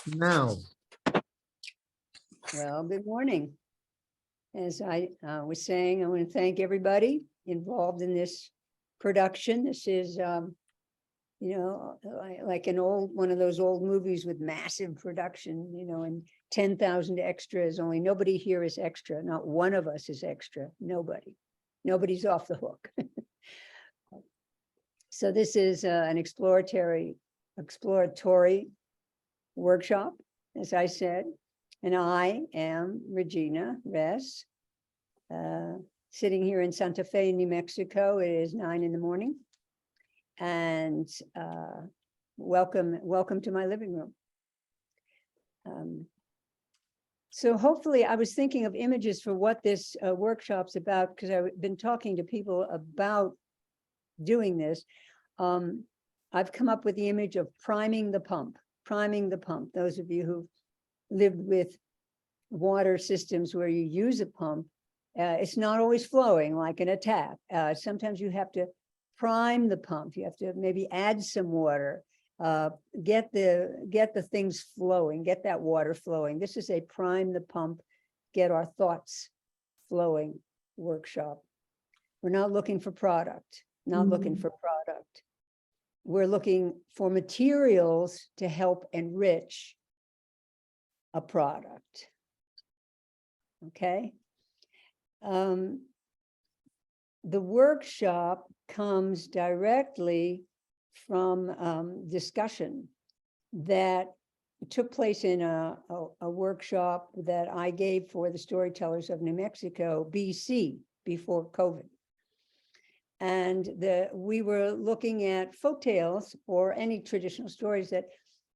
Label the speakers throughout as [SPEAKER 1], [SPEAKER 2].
[SPEAKER 1] Now,
[SPEAKER 2] Well, good morning. As I was saying, I want to thank everybody involved in this production. This is, like one of those old movies with massive production, and 10,000 extras, only nobody here is extra. Not one of us is extra. Nobody's off the hook. So this is an exploratory workshop, as I said. And I am Regina Res, sitting here in Santa Fe, New Mexico. It is 9 a.m. And welcome to my living room. So hopefully I was thinking of images for what this workshop's about, because I've been talking to people about doing this. I've come up with the image of priming the pump. Those of you who've lived with water systems where you use a pump, it's not always flowing like in a tap. Sometimes you have to prime the pump. You have to maybe add some water, get the things flowing, get that water flowing. This is a prime the pump, get our thoughts flowing workshop. We're not looking for product, We're looking for materials to help enrich a product. Okay. The workshop comes directly from discussion that took place in a workshop that I gave for the storytellers of New Mexico, BC, before COVID. And we were looking at folktales or any traditional stories that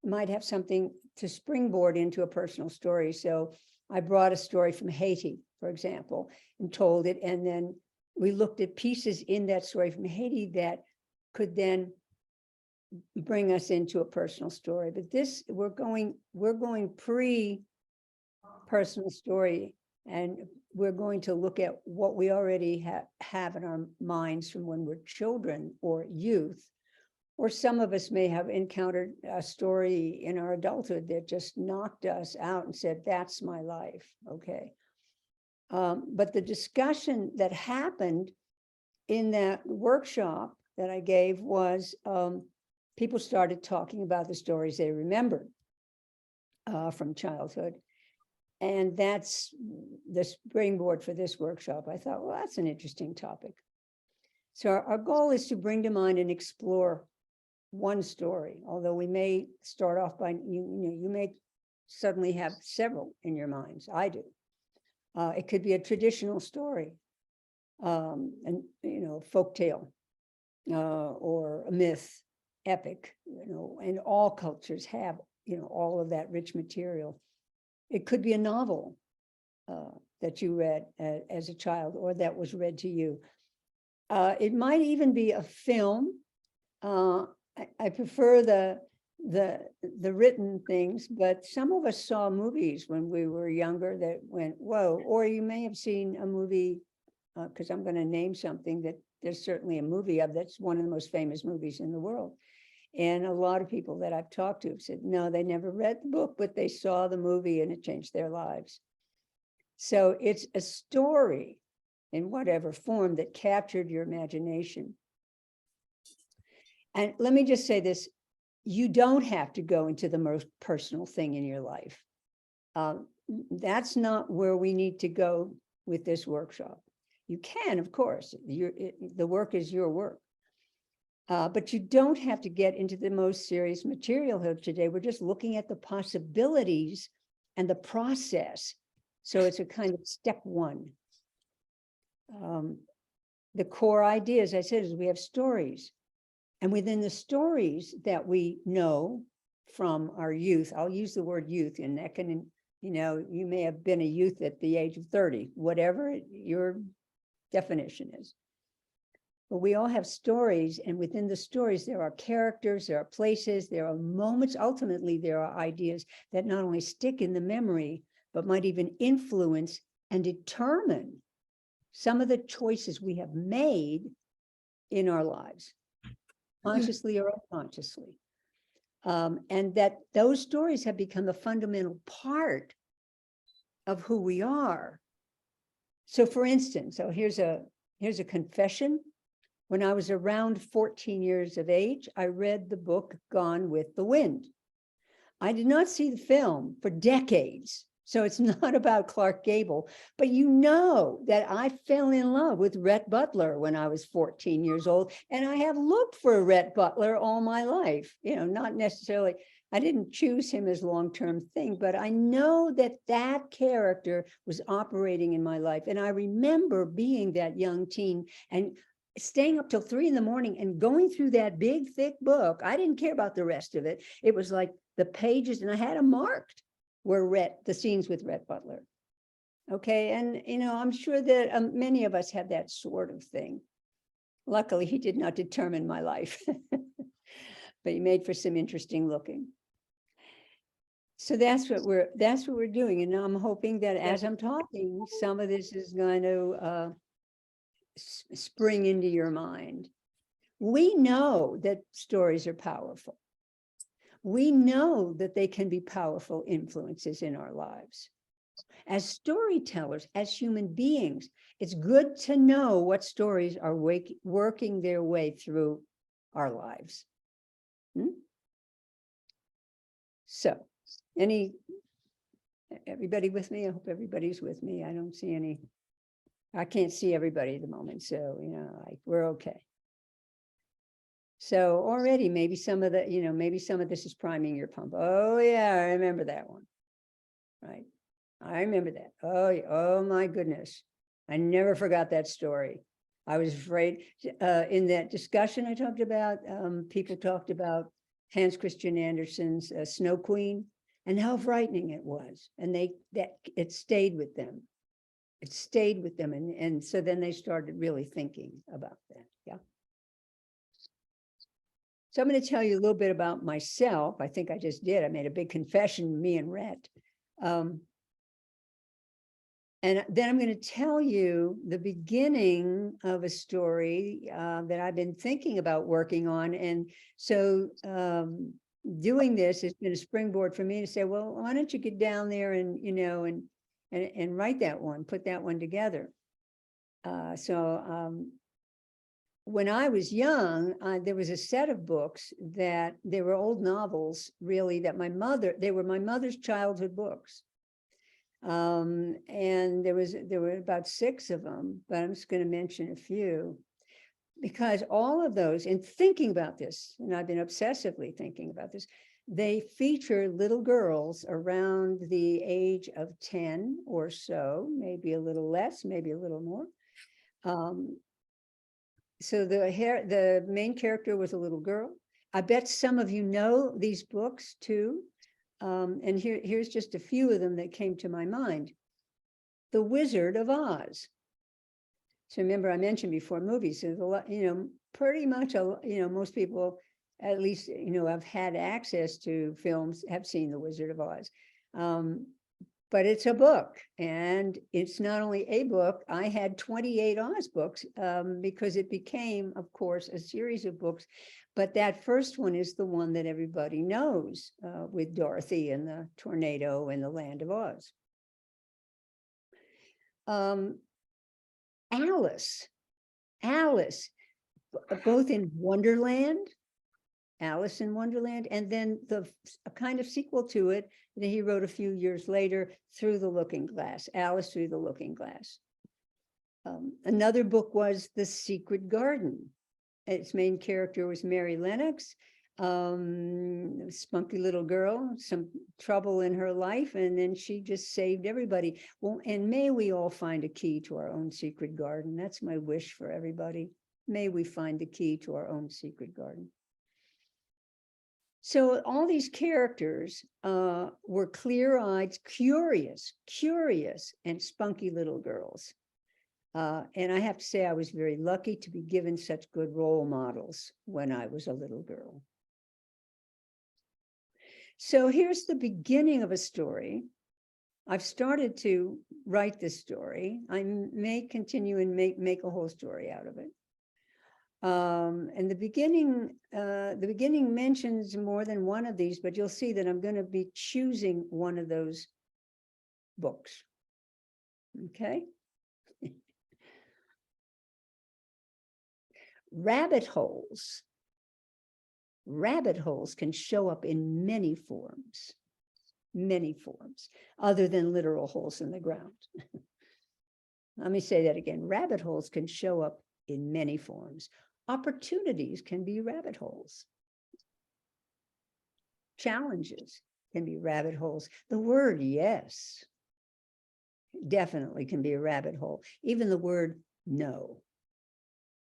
[SPEAKER 2] might have something to springboard into a personal story. So I brought a story from Haiti, for example, and told it. And then we looked at pieces in that story from Haiti that could then bring us into a personal story. But this, we're going pre-personal story, and we're going to look at what we already have in our minds from when we're children or youth. Or some of us may have encountered a story in our adulthood that just knocked us out and said, that's my life, okay? But the discussion that happened in that workshop that I gave was people started talking about the stories they remembered from childhood. And that's the springboard for this workshop. I thought, well, that's an interesting topic. So our goal is to bring to mind and explore one story, although we may start off by, you may suddenly have several in your minds. I do. It could be a traditional story, and folktale, or a myth, epic, and all cultures have, all of that rich material. It could be a novel that you read as a child, or that was read to you. It might even be a film. I prefer the written things, but some of us saw movies when we were younger that went, whoa, or you may have seen a movie, because I'm going to name something that there's certainly a movie of that's one of the most famous movies in the world. And a lot of people that I've talked to have said, no, they never read the book, but they saw the movie and it changed their lives. So it's a story in whatever form that captured your imagination. And let me just say this, you don't have to go into the most personal thing in your life. That's not where we need to go with this workshop. You can, of course, the work is your work. But you don't have to get into the most serious material here today. We're just looking at the possibilities and the process. So it's a kind of step one. The core idea, as I said, is we have stories. And within the stories that we know from our youth, I'll use the word youth, and that can, you may have been a youth at the age of 30, whatever your definition is. But we all have stories, and within the stories, there are characters, there are places, there are moments. Ultimately, there are ideas that not only stick in the memory, but might even influence and determine some of the choices we have made in our lives, consciously or unconsciously. And that those stories have become a fundamental part of who we are. So for instance, here's a confession. When I was around 14 years of age, I read the book Gone with the Wind. I did not see the film for decades. So it's not about Clark Gable, but you know that I fell in love with Rhett Butler when I was 14 years old. And I have looked for Rhett Butler all my life, not necessarily, I didn't choose him as long-term thing, but I know that that character was operating in my life. And I remember being that young teen and staying up till 3 a.m. and going through that big, thick book. I didn't care about the rest of it. It was like the pages, and I had them marked were the scenes with Rhett Butler. Okay, and I'm sure that many of us had that sort of thing. Luckily, he did not determine my life, but he made for some interesting looking. So that's what we're doing, and I'm hoping that as I'm talking, some of this is going to spring into your mind. We know that stories are powerful. We know that they can be powerful influences in our lives. As storytellers, as human beings, it's good to know what stories are working their way through our lives. So, everybody with me? I hope everybody's with me. I don't see any. I can't see everybody at the moment, so we're okay. So already maybe some of this is priming your pump. Oh yeah, I remember that one. Right. I remember that. Oh my goodness. I never forgot that story. I was afraid in that discussion I talked about, people talked about Hans Christian Andersen's Snow Queen and how frightening it was. And it stayed with them. It stayed with them. And so then they started really thinking about that. Yeah. So I'm going to tell you a little bit about myself. I think I just did. I made a big confession, me and Rhett. And then I'm going to tell you the beginning of a story that I've been thinking about working on. And so doing this has been a springboard for me to say, well, why don't you get down there and, and write that one, put that one together. When I was young, there was a set of books that they were old novels, really, that they were my mother's childhood books. And there were about 6 of them, but I'm just going to mention a few, because all of those, in thinking about this, and I've been obsessively thinking about this, they feature little girls around the age of 10 or so, maybe a little less, maybe a little more. So the main character was a little girl. I bet some of you know these books too. And here's just a few of them that came to my mind. The Wizard of Oz. So remember, I mentioned before movies, there's a lot, pretty much, most people, at least, have had access to films, have seen The Wizard of Oz. But it's a book, and it's not only a book. I had 28 Oz books because it became, of course, a series of books. But that first one is the one that everybody knows, with Dorothy and the tornado and the Land of Oz. Alice, both in Wonderland, Alice in Wonderland, and then a kind of sequel to it that he wrote a few years later, Through the Looking Glass, Alice Through the Looking Glass. Another book was The Secret Garden. Its main character was Mary Lennox, spunky little girl, some trouble in her life, and then she just saved everybody. Well, and may we all find a key to our own secret garden. That's my wish for everybody. May we find the key to our own secret garden. So all these characters were clear-eyed, curious, and spunky little girls. And I have to say, I was very lucky to be given such good role models when I was a little girl. So here's the beginning of a story. I've started to write this story. I may continue and make a whole story out of it. And the beginning mentions more than one of these, but you'll see that I'm going to be choosing one of those books. Okay. Rabbit holes. Rabbit holes can show up in many forms, other than literal holes in the ground. Let me say that again. Rabbit holes can show up in many forms. Opportunities can be rabbit holes. Challenges can be rabbit holes. The word yes definitely can be a rabbit hole. Even the word no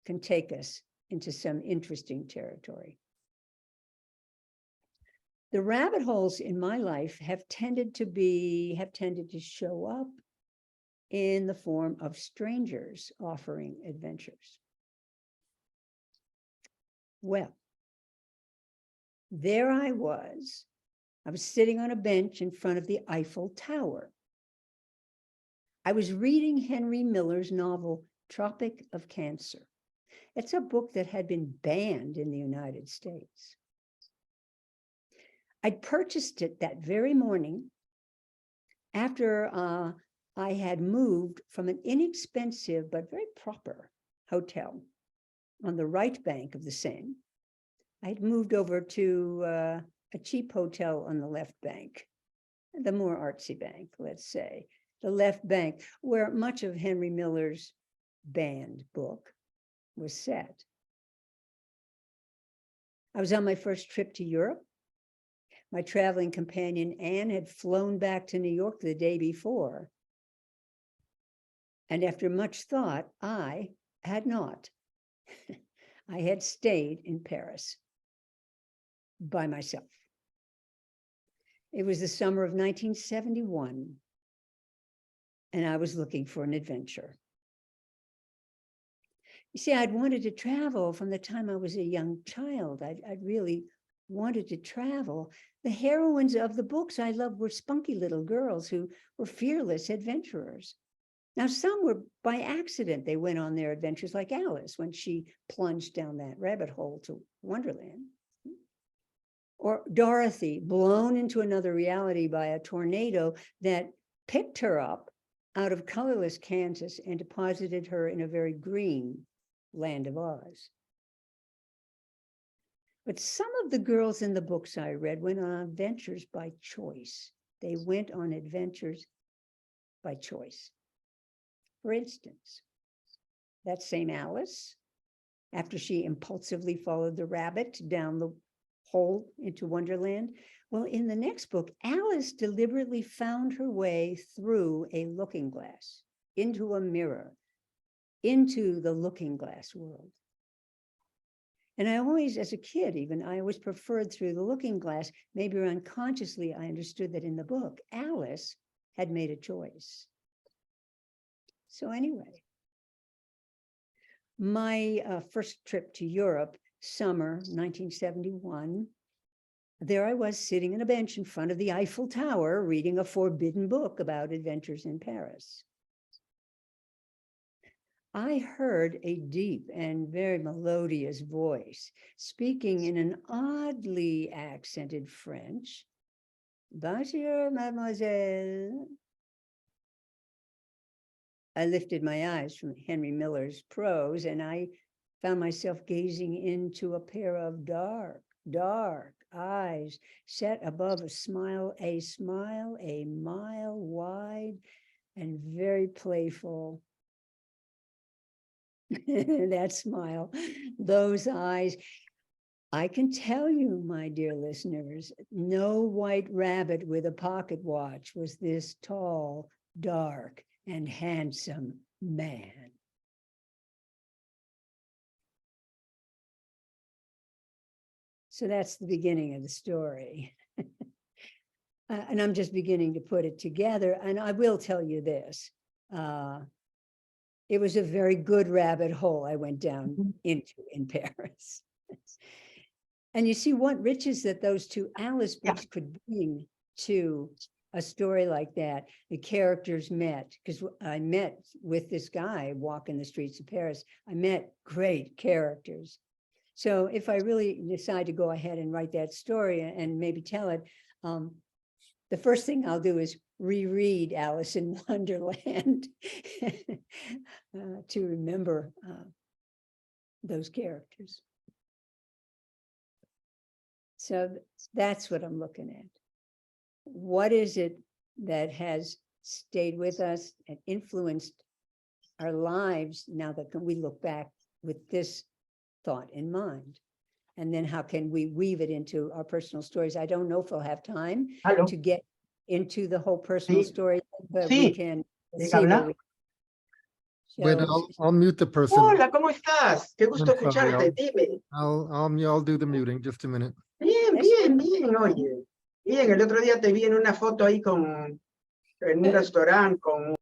[SPEAKER 2] can take us into some interesting territory. The rabbit holes in my life have tended to show up in the form of strangers offering adventures. Well, there I was sitting on a bench in front of the Eiffel Tower. I was reading Henry Miller's novel, Tropic of Cancer. It's a book that had been banned in the United States. I'd purchased it that very morning after I had moved from an inexpensive but very proper hotel on the right bank of the Seine. I'd moved over to a cheap hotel on the left bank, the more artsy bank, let's say, the left bank, where much of Henry Miller's banned book was set. I was on my first trip to Europe. My traveling companion, Anne, had flown back to New York the day before. And after much thought, I had not. I had stayed in Paris by myself. It was the summer of 1971, and I was looking for an adventure. You see, I'd wanted to travel from the time I was a young child. I'd really wanted to travel. The heroines of the books I loved were spunky little girls who were fearless adventurers. Now, some were by accident. They went on their adventures, like Alice when she plunged down that rabbit hole to Wonderland. Or Dorothy, blown into another reality by a tornado that picked her up out of colorless Kansas and deposited her in a very green land of Oz. But some of the girls in the books I read went on adventures by choice. They went on adventures by choice. For instance, that same Alice, after she impulsively followed the rabbit down the hole into Wonderland, well, in the next book, Alice deliberately found her way through a looking glass, into a mirror, into the looking glass world. And I always, as a kid even, I always preferred through the looking glass. Maybe unconsciously, I understood that in the book, Alice had made a choice. So anyway, my first trip to Europe, summer 1971, there I was sitting on a bench in front of the Eiffel Tower, reading a forbidden book about adventures in Paris. I heard a deep and very melodious voice speaking in an oddly accented French. Bonjour, mademoiselle. I lifted my eyes from Henry Miller's prose, and I found myself gazing into a pair of dark, dark eyes set above a smile a mile wide and very playful. That smile, those eyes. I can tell you, my dear listeners, no white rabbit with a pocket watch was this tall, dark, and handsome man. So that's the beginning of the story. And I'm just beginning to put it together. And I will tell you this. It was a very good rabbit hole I went down into in Paris. And you see what riches that those two Alice books could bring to a story like that. The characters met, because I met with this guy walking the streets of Paris. I met great characters. So if I really decide to go ahead and write that story and maybe tell it, the first thing I'll do is reread Alice in Wonderland to remember those characters. So that's what I'm looking at. What is it that has stayed with us and influenced our lives now that we look back with this thought in mind? And then how can we weave it into our personal stories? I don't know if we'll have time
[SPEAKER 1] ¿Aló?
[SPEAKER 2] to get into the whole personal
[SPEAKER 1] Sí.
[SPEAKER 2] story, but
[SPEAKER 1] Sí.
[SPEAKER 2] we can
[SPEAKER 1] ¿Quién
[SPEAKER 2] see where
[SPEAKER 1] habla?
[SPEAKER 2] we.
[SPEAKER 3] Bueno,
[SPEAKER 2] So,
[SPEAKER 3] I'll mute the person.
[SPEAKER 1] Hola, ¿cómo estás? Qué gusto
[SPEAKER 3] I'm sorry,
[SPEAKER 1] escucharte, dime.
[SPEAKER 3] I'll do the muting, just a minute.
[SPEAKER 1] Bien,
[SPEAKER 2] Eso.
[SPEAKER 1] bien, bien, oye. Bien, el otro día te vi en una foto ahí en un restaurante con...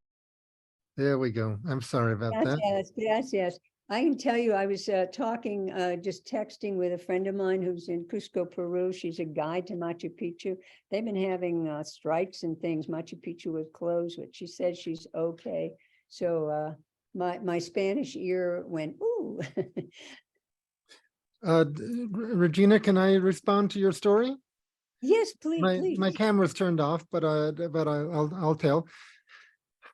[SPEAKER 3] There we go. I'm sorry about that.
[SPEAKER 2] Yes. I can tell you, I was talking, just texting with a friend of mine who's in Cusco, Peru. She's a guide to Machu Picchu. They've been having strikes and things. Machu Picchu was closed, but she said she's okay. So my Spanish ear went, ooh.
[SPEAKER 3] Regina, can I respond to your story?
[SPEAKER 2] Yes, please.
[SPEAKER 3] My camera's turned off, but I'll tell.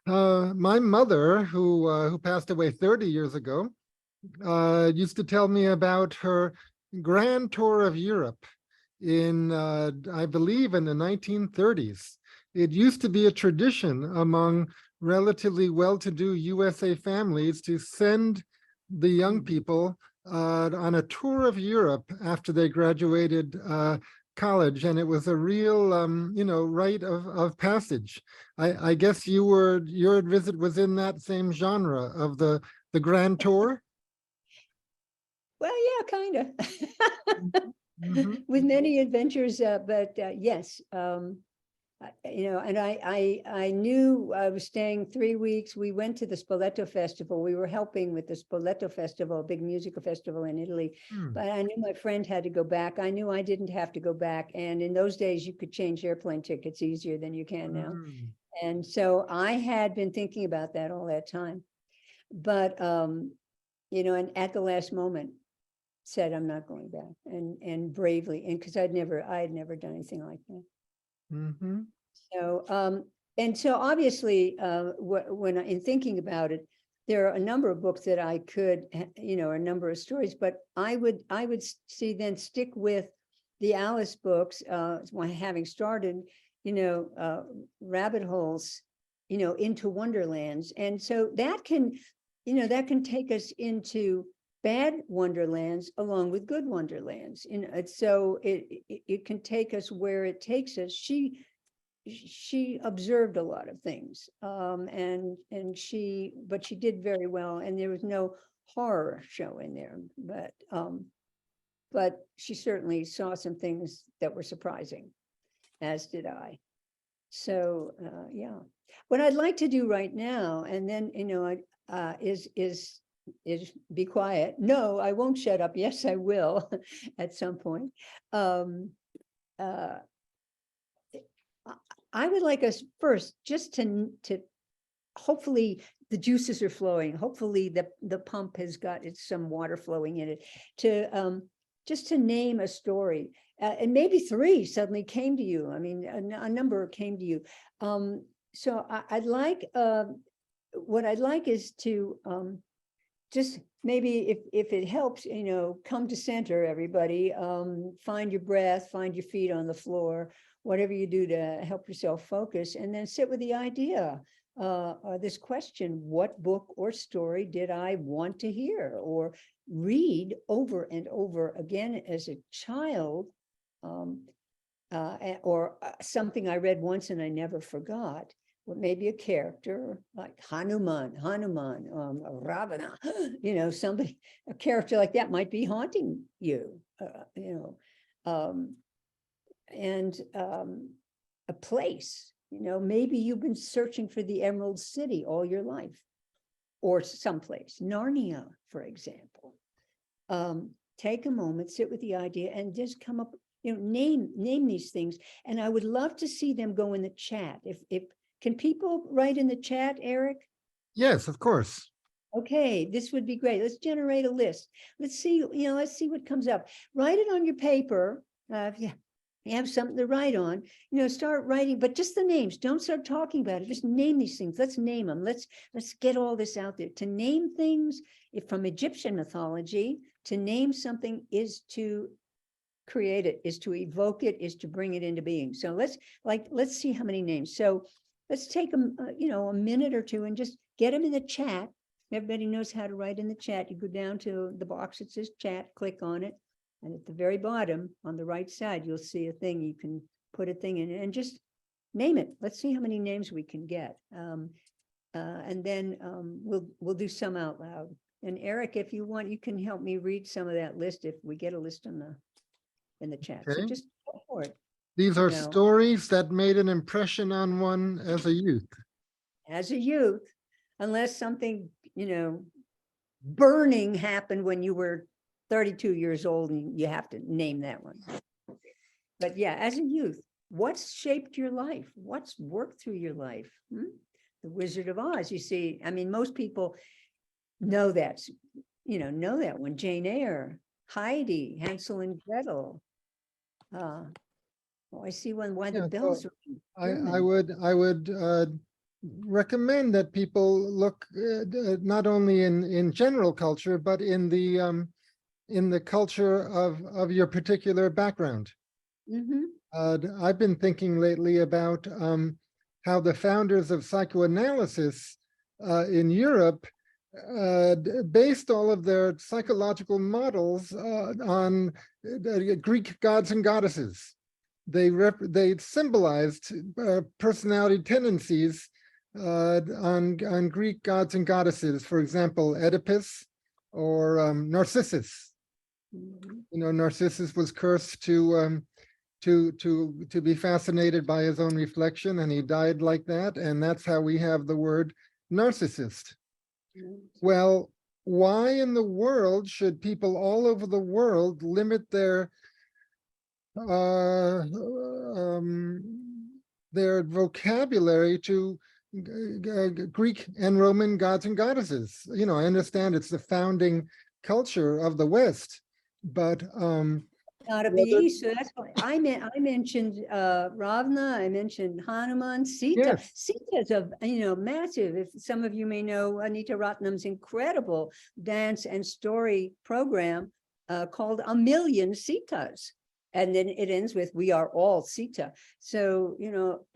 [SPEAKER 3] My mother, who passed away 30 years ago, used to tell me about her grand tour of Europe in, I believe, in the 1930s. It used to be a tradition among relatively well-to-do USA families to send the young people on a tour of Europe after they graduated college, and it was a real, rite of passage. I guess your visit was in that same genre of the grand tour.
[SPEAKER 2] Well, yeah, kind of.
[SPEAKER 3] Mm-hmm.
[SPEAKER 2] With many adventures, but yes, and I knew I was staying 3 weeks. We went to the Spoleto Festival. We were helping with the Spoleto Festival, a big musical festival in Italy. But I knew my friend had to go back. I knew I didn't have to go back. And in those days, you could change airplane tickets easier than you can now. And so I had been thinking about that all that time. But, and at the last moment, said I'm not going back, and bravely, and because I had never done anything like that.
[SPEAKER 3] Mm-hmm.
[SPEAKER 2] So and so obviously when in thinking about it, there are a number of books that I could, a number of stories, but I would stick with the Alice books, having started rabbit holes into wonderlands, and so that can take us into bad wonderlands along with good wonderlands. So it can take us where it takes us. She observed a lot of things, but she did very well, and there was no horror show in there, but she certainly saw some things that were surprising, as did I. So yeah, what I'd like to do right now, and then is be quiet. No, I won't shut up. Yes, I will at some point. I would like us first just to hopefully the juices are flowing. Hopefully the pump has got some water flowing in it, to just to name a story, and maybe 3 suddenly came to you. I mean, a number came to you. So I'd like what I'd like is to just maybe, if it helps, come to center, everybody. Find your breath, find your feet on the floor, whatever you do to help yourself focus, and then sit with the idea, this question: what book or story did I want to hear or read over and over again as a child, or something I read once and I never forgot? Or maybe a character like Hanuman, Ravana, somebody, a character like that might be haunting you, and a place, maybe you've been searching for the Emerald City all your life, or someplace, Narnia, for example. Take a moment, sit with the idea, and just come up name these things. And I would love to see them go in the chat. If can people write in the chat, Eric?
[SPEAKER 3] Yes, of course.
[SPEAKER 2] Okay, this would be great. Let's generate a list. Let's see, let's see what comes up. Write it on your paper. If you have something to write on, start writing, but just the names. Don't start talking about it. Just name these things. Let's name them. Let's get all this out there. To name things, if from Egyptian mythology, to name something is to create it, is to evoke it, is to bring it into being. So let's see how many names. So let's take a minute or two and just get them in the chat. Everybody knows how to write in the chat. You go down to the box that says chat, click on it. And at the very bottom on the right side, you'll see a thing. You can put a thing in and just name it. Let's see how many names we can get. And then we'll do some out loud. And Eric, if you want, you can help me read some of that list if we get a list in the chat. So
[SPEAKER 3] Okay.
[SPEAKER 2] just go for it.
[SPEAKER 3] These are
[SPEAKER 2] No.
[SPEAKER 3] stories that made an impression on one as a youth.
[SPEAKER 2] As a youth, unless something, burning happened when you were 32 years old and you have to name that one. But yeah, as a youth, what's shaped your life? What's worked through your life? The Wizard of Oz, you see, I mean, most people know that, know that one. Jane Eyre, Heidi, Hansel and Gretel. I see one, why the
[SPEAKER 3] Yeah,
[SPEAKER 2] bells
[SPEAKER 3] so
[SPEAKER 2] are
[SPEAKER 3] I would recommend that people look not only in general culture, but in the culture of your particular background. I've been thinking lately about how the founders of psychoanalysis in Europe based all of their psychological models on Greek gods and goddesses. They symbolized personality tendencies on Greek gods and goddesses. For example, Oedipus or Narcissus. Narcissus was cursed to be fascinated by his own reflection, and he died like that. And that's how we have the word narcissist. Well, why in the world should people all over the world limit their vocabulary to Greek and Roman gods and goddesses? I understand it's the founding culture of the West, but
[SPEAKER 2] not of the East. So that's why I mentioned Ravana, I mentioned Hanuman, Sita.
[SPEAKER 3] Yes.
[SPEAKER 2] Sita's a massive. If some of you may know Anita Ratnam's incredible dance and story program called A Million Sitas. And then it ends with "We are all Sita." So,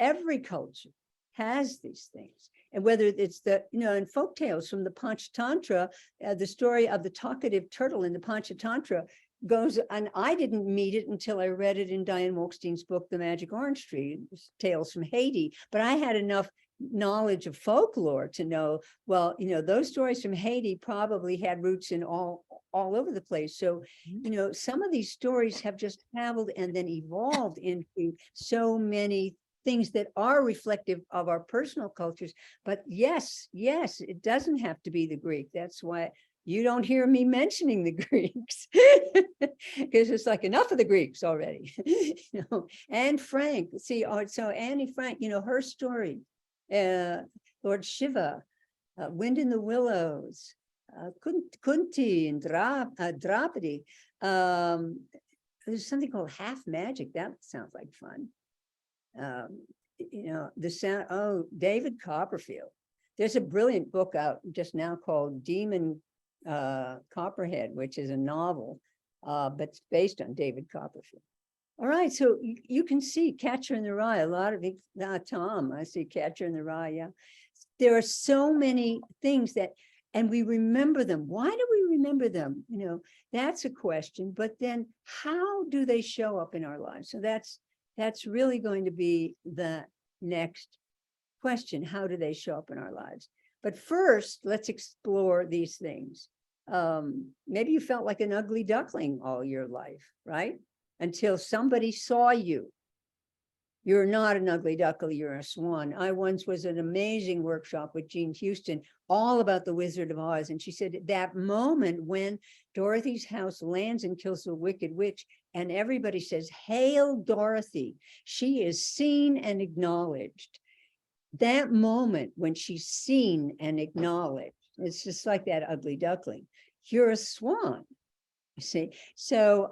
[SPEAKER 2] every culture has these things. And whether it's in folk tales from the Panchatantra, the story of the talkative turtle in the Panchatantra goes, and I didn't meet it until I read it in Diane Wolkstein's book, The Magic Orange Tree, Tales from Haiti. But I had enough knowledge of folklore to know, well, those stories from Haiti probably had roots in all over the place. So, some of these stories have just traveled and then evolved into so many things that are reflective of our personal cultures. But yes, it doesn't have to be the Greek. That's why you don't hear me mentioning the Greeks, because it's like enough of the Greeks already. Anne Frank, see, so Annie Frank, her story, Lord Shiva, Wind in the Willows, Kunti and Draupadi. There's something called Half Magic. That sounds like fun. The sound, David Copperfield. There's a brilliant book out just now called Demon Copperhead, which is a novel, but it's based on David Copperfield. All right, so you can see Catcher in the Rye. A lot of it, Tom, I see Catcher in the Rye. Yeah, there are so many things and we remember them. Why do we remember them? That's a question. But then, how do they show up in our lives? So that's really going to be the next question. How do they show up in our lives? But first, let's explore these things. Maybe you felt like an ugly duckling all your life, right? Until somebody saw you. You're not an ugly duckling, you're a swan. I once was an amazing workshop with Jean Houston, all about the Wizard of Oz. And she said that moment when Dorothy's house lands and kills the Wicked Witch, and everybody says, "Hail Dorothy," she is seen and acknowledged. That moment when she's seen and acknowledged, it's just like that ugly duckling. You're a swan, you see. So,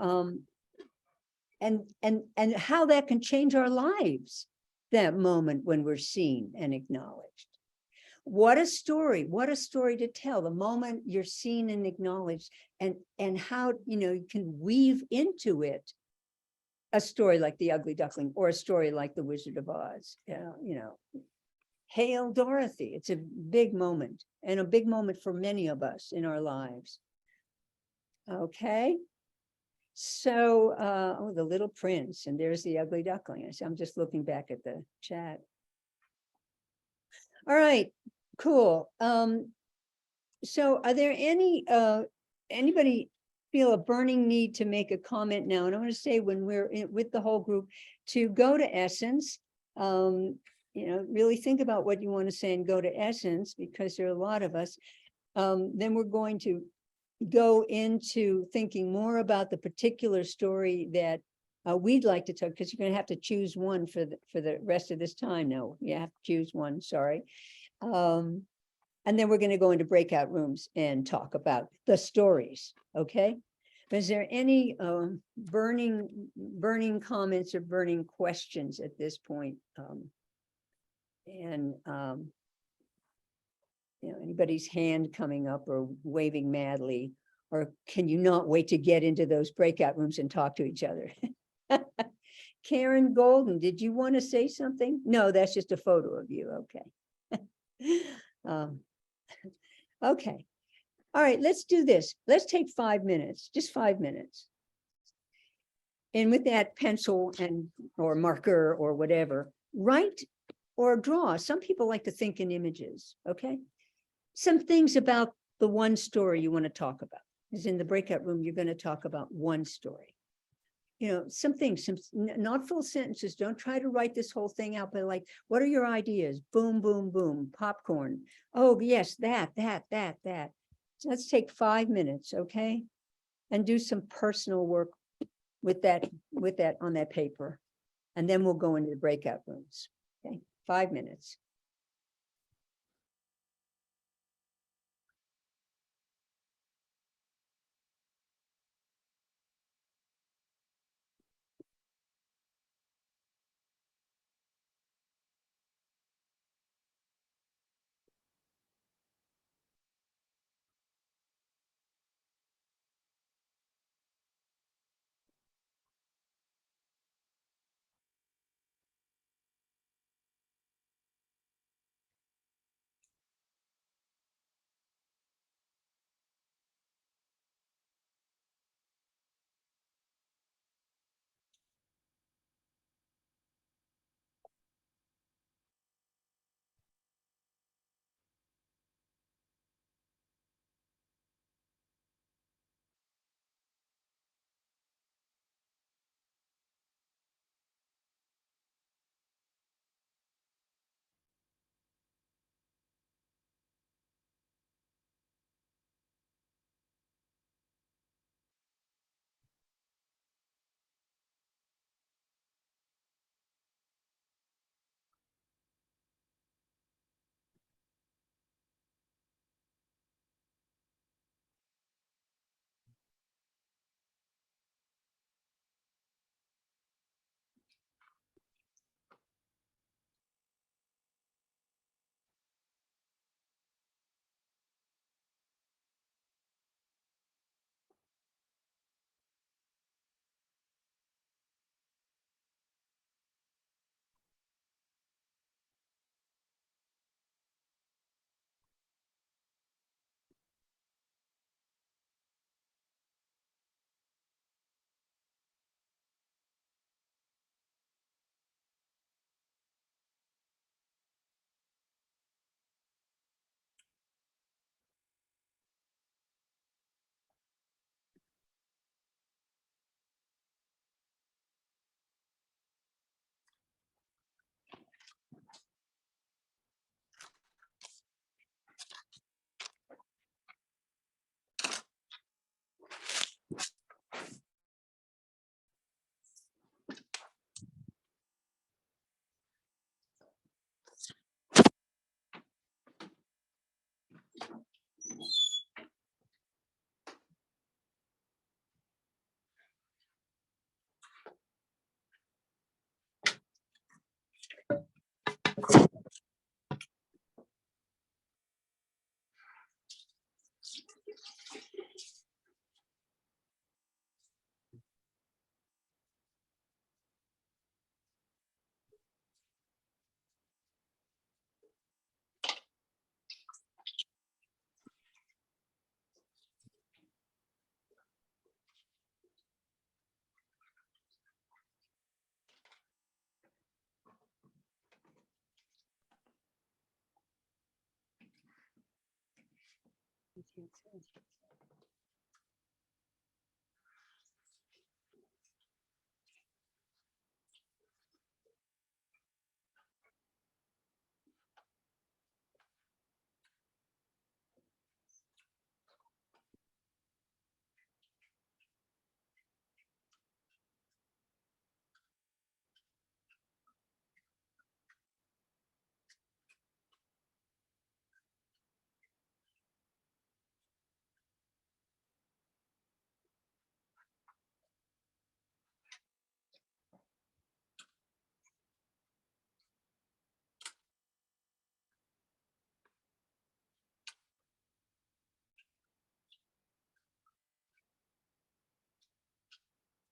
[SPEAKER 2] and how that can change our lives, that moment when we're seen and acknowledged. What a story to tell, the moment you're seen and acknowledged, and how, you can weave into it a story like the Ugly Duckling or a story like the Wizard of Oz. Hail Dorothy. It's a big moment, and a big moment for many of us in our lives. Okay. So, oh, the Little Prince, and there's the Ugly Duckling. I'm just looking back at the chat. All right, cool. So are there anybody feel a burning need to make a comment now? And I want to say, when we're with the whole group, to go to Essence, really think about what you want to say and go to Essence, because there are a lot of us. Then we're going to go into thinking more about the particular story that we'd like to talk, because you're going to have to choose one for the rest of this time. No, you have to choose one, sorry. And then we're going to go into breakout rooms and talk about the stories, okay? But is there any burning comments or burning questions at this point? Anybody's hand coming up or waving madly, or can you not wait to get into those breakout rooms and talk to each other? Karen Golden, did you want to say something? No, that's just a photo of you. Okay. Okay. All right, let's do this. Let's take 5 minutes, just 5 minutes. And with that pencil or marker or whatever, write or draw. Some people like to think in images, okay? Some things about the one story you want to talk about. Is in the breakout room, you're going to talk about one story. Some things, not full sentences. Don't try to write this whole thing out, but like, what are your ideas? Boom, boom, boom, popcorn. Oh, yes, that. So let's take 5 minutes, okay? And do some personal work with that on that paper. And then we'll go into the breakout rooms, okay? 5 minutes.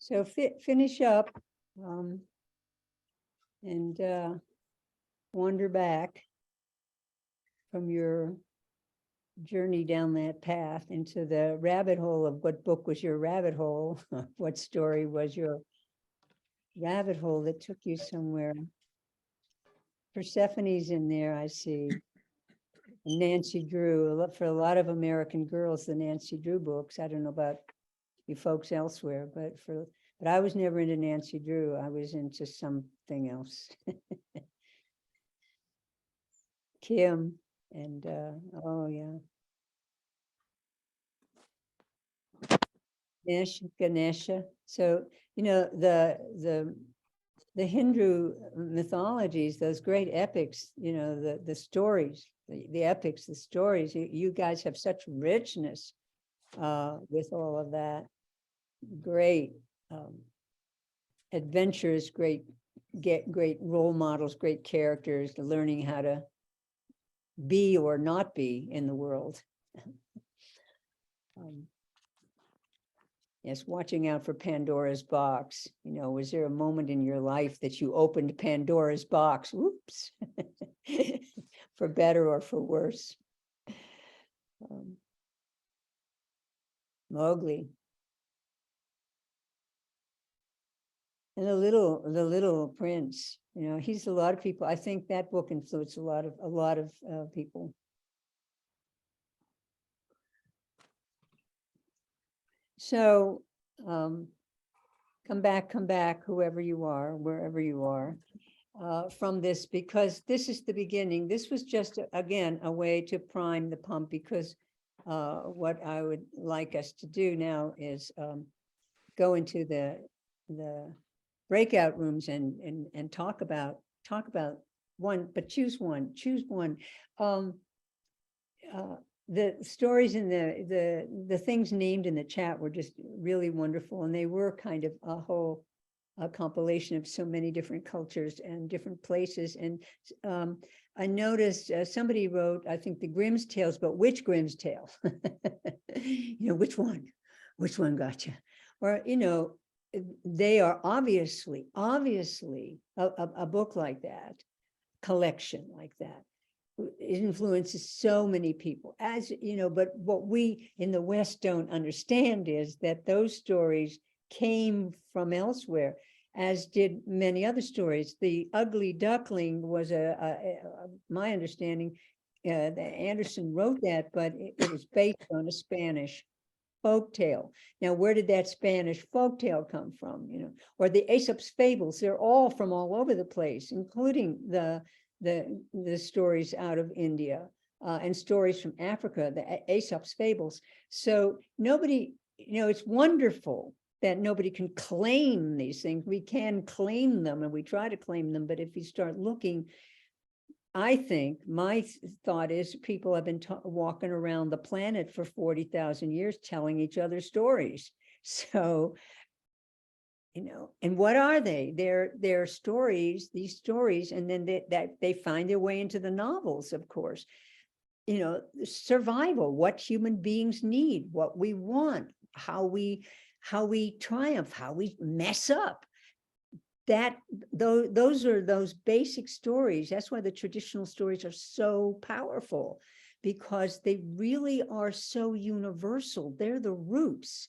[SPEAKER 2] So finish up and wander back from your journey down that path into the rabbit hole of what book was your rabbit hole, what story was your rabbit hole that took you somewhere. Persephone's in there, I see. Nancy Drew, for a lot of American girls, the Nancy Drew books. I don't know about you folks elsewhere, but I was never into Nancy Drew. I was into something else. Kim and oh yeah. Ganesha. So, you know, the Hindu mythologies, those great epics, you know, the stories, the epics, the stories, you guys have such richness with all of that. Great adventures, great role models, great characters, learning how to be or not be in the world. Yes, watching out for Pandora's box. You know, was there a moment in your life that you opened Pandora's box? Whoops, for better or for worse. Mowgli. And the little prince, you know, he's a lot of people. I think that book influenced a lot of people. So come back, whoever you are, wherever you are, from this, because this is the beginning. This was just, again, a way to prime the pump, because what I would like us to do now is go into the breakout rooms and talk about one, but choose one. The stories and the things named in the chat were just really wonderful, and they were kind of a compilation of so many different cultures and different places. And I noticed somebody wrote, I think, the Grimm's Tales, but which Grimm's Tale? You know, which one got you? Or, you know, they are obviously a book like that, collection like that. It influences so many people, as you know, but what we in the West don't understand is that those stories came from elsewhere, as did many other stories. The Ugly Duckling was my understanding, that Anderson wrote that, but it was based on a Spanish folktale. Now, where did that Spanish folktale come from? You know, or the Aesop's fables? They're all from all over the place, including the stories out of India and stories from Africa, the Aesop's fables. So nobody, you know, it's wonderful that nobody can claim these things. We can claim them, and we try to claim them, but if you start looking, I think my thought is people have been walking around the planet for 40,000 years telling each other stories. So, you know, and what are they? They're stories, these stories, and then they find their way into the novels, of course. You know, survival, what human beings need, what we want, how we triumph, how we mess up. Those are those basic stories. That's why the traditional stories are so powerful, because they really are so universal. They're the roots.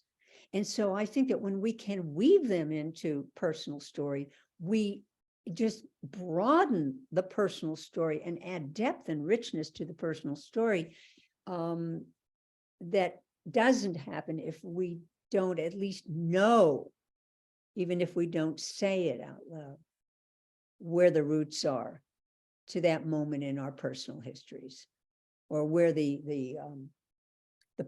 [SPEAKER 2] And so I think that when we can weave them into personal story, we just broaden the personal story and add depth and richness to the personal story. that doesn't happen if we don't at least know, even if we don't say it out loud, where the roots are to that moment in our personal histories, or where the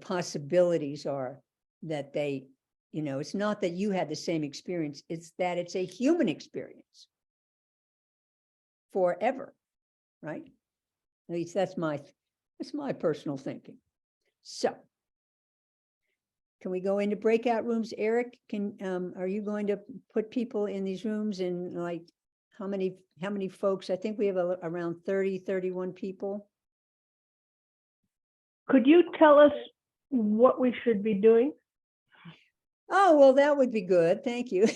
[SPEAKER 2] possibilities are that they, it's not that you had the same experience, it's that it's a human experience forever, right? At least that's my personal thinking. So can we go into breakout rooms? Eric, are you going to put people in these rooms, and like how many folks? I think we have around 30, 31 people.
[SPEAKER 4] Could you tell us what we should be doing?
[SPEAKER 2] Oh, well, that would be good. Thank you.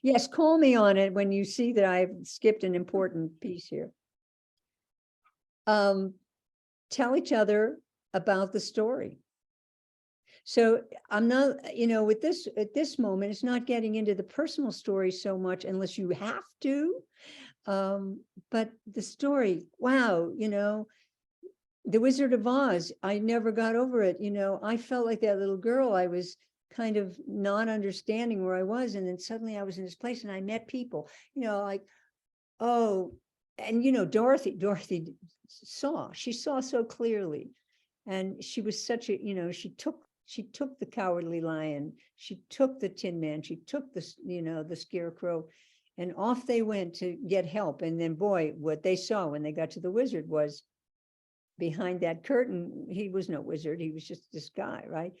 [SPEAKER 2] Yes, call me on it when you see that I've skipped an important piece here. Tell each other about the story. So I'm not, with this, at this moment, it's not getting into the personal story so much unless you have to. But the story, wow, The Wizard of Oz, I never got over it. I felt like that little girl. I was kind of not understanding where I was. And then suddenly I was in this place and I met people, like, oh, and Dorothy saw so clearly. And she was such a, she took the Cowardly Lion, she took the Tin Man, she took the Scarecrow, and off they went to get help. And then, boy, what they saw when they got to the wizard was, behind that curtain, he was no wizard, he was just this guy, right?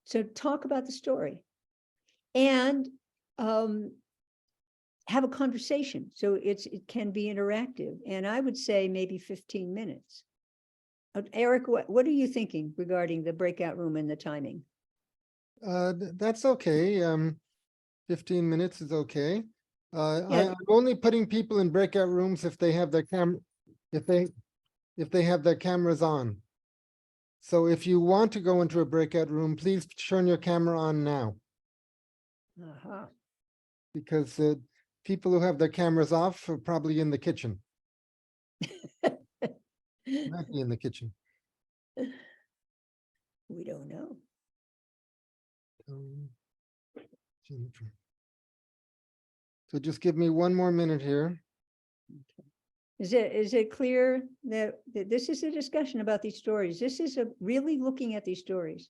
[SPEAKER 2] So talk about the story and have a conversation. So it can be interactive. And I would say maybe 15 minutes. Eric, what are you thinking regarding the breakout room and the timing?
[SPEAKER 3] That's okay. 15 minutes is okay.
[SPEAKER 2] Yeah.
[SPEAKER 3] I'm only putting people in breakout rooms if they have their if they have their cameras on. So if you want to go into a breakout room, please turn your camera on now,
[SPEAKER 2] Uh-huh.
[SPEAKER 3] because people who have their cameras off are probably in the kitchen. Might be in the kitchen.
[SPEAKER 2] We don't know.
[SPEAKER 3] Jennifer. So just give me one more minute here.
[SPEAKER 2] Is it clear that this is a discussion about these stories? This is really looking at these stories,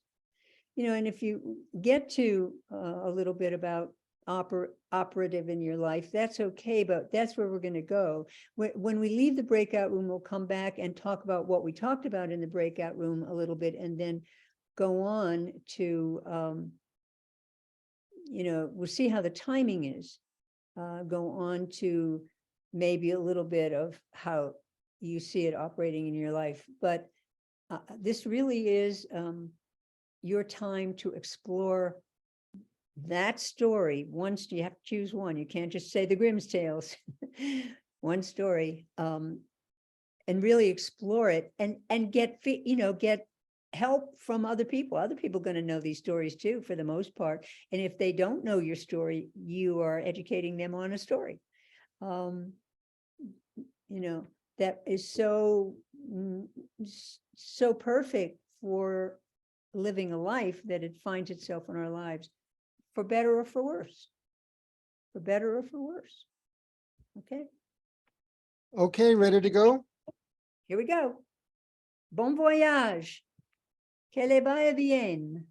[SPEAKER 2] and if you get to a little bit about operative in your life, that's okay, but that's where we're going to go. When we leave the breakout room, we'll come back and talk about what we talked about in the breakout room a little bit, and then go on to, we'll see how the timing is, go on to maybe a little bit of how you see it operating in your life. But this really is your time to explore that story. Once you have to choose one, you can't just say the Grimm's Tales, one story, and really explore it and get help from other people. Other people are going to know these stories too, for the most part. And if they don't know your story, you are educating them on a story. That is so perfect for living a life that it finds itself in our lives, for better or for worse. For better or for worse. Okay.
[SPEAKER 3] Okay, ready to go?
[SPEAKER 2] Here we go. Bon voyage. Que le vaya bien.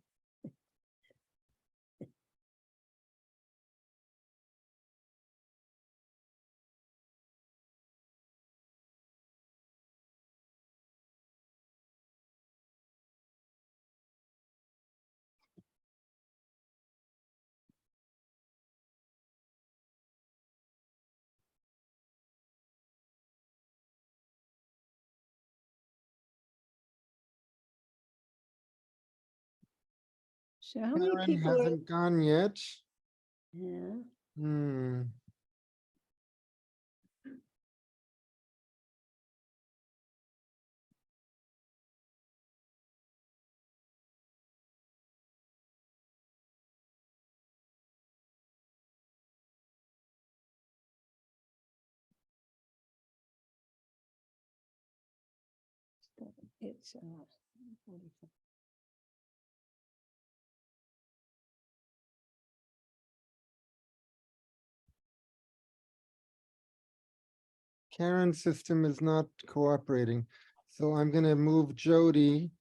[SPEAKER 2] So how many
[SPEAKER 3] Karen
[SPEAKER 2] people are,
[SPEAKER 3] hasn't gone yet.
[SPEAKER 2] yeah.
[SPEAKER 3] Hmm.
[SPEAKER 2] It's
[SPEAKER 3] Karen's system is not cooperating. So I'm gonna move Jody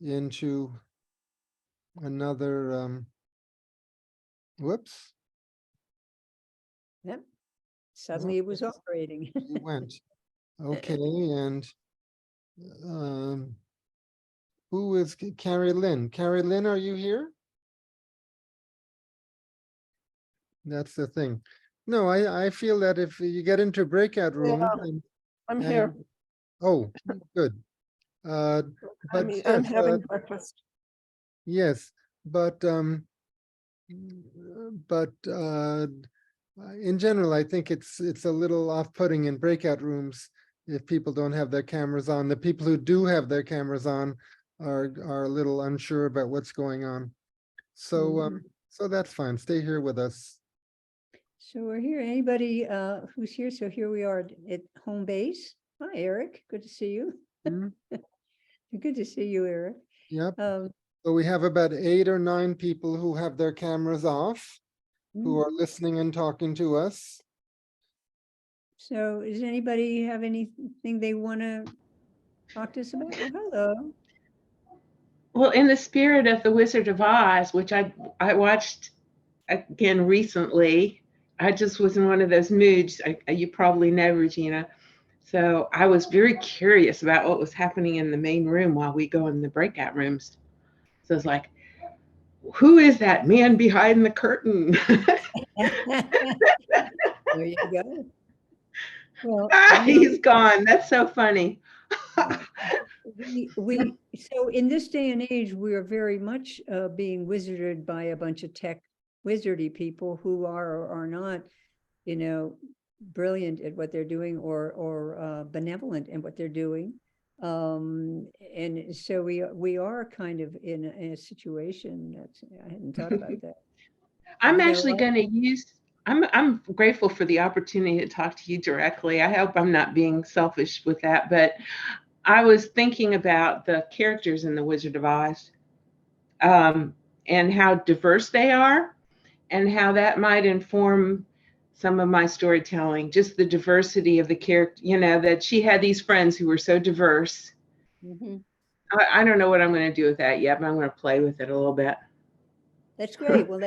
[SPEAKER 3] into another, whoops,
[SPEAKER 2] Yep. Suddenly it was
[SPEAKER 3] it's-
[SPEAKER 2] operating.
[SPEAKER 3] you went. Okay, and who is Carrie Lynn? Carrie Lynn, are you here? That's the thing. No, I feel that if you get into a breakout room
[SPEAKER 4] Yeah, I'm here.
[SPEAKER 3] and, oh, good. But
[SPEAKER 4] I'm
[SPEAKER 3] yes,
[SPEAKER 4] having breakfast.
[SPEAKER 3] yes, but but in general, I think it's a little off-putting in breakout rooms if people don't have their cameras on. The people who do have their cameras on are a little unsure about what's going on. So so that's fine. Stay here with us.
[SPEAKER 2] So we're here. Anybody who's here? So here we are at home base. Hi, Eric. Good to see you.
[SPEAKER 3] Hmm?
[SPEAKER 2] Good to see you, Eric.
[SPEAKER 3] Yep.
[SPEAKER 2] Um,
[SPEAKER 3] So we have about 8 or 9 people who have their cameras off, who are listening and talking to us.
[SPEAKER 2] So does anybody have anything they want to talk to us about? Oh, hello.
[SPEAKER 5] Well, in the spirit of The Wizard of Oz, which I watched again recently, I just was in one of those moods. You probably know, Regina. So I was very curious about what was happening in the main room while we go in the breakout rooms. So it's like, who is that man behind the curtain?
[SPEAKER 2] There you go. Well,
[SPEAKER 5] He's gone. That's so funny.
[SPEAKER 2] so in this day and age, we are very much being wizarded by a bunch of tech wizardy people who are or are not, you know, brilliant at what they're doing or benevolent in what they're doing. And so we are kind of in a situation that I hadn't thought about that.
[SPEAKER 5] I'm
[SPEAKER 2] You know,
[SPEAKER 5] actually going to use. I'm grateful for the opportunity to talk to you directly. I hope I'm not being selfish with that, but I was thinking about the characters in The Wizard of Oz, and how diverse they are, and how that might inform some of my storytelling. Just the diversity of the character, that she had these friends who were so diverse.
[SPEAKER 2] mhm.
[SPEAKER 5] I don't know what I'm going to do with that yet, but I'm going to play with it a little bit.
[SPEAKER 2] That's great. Well,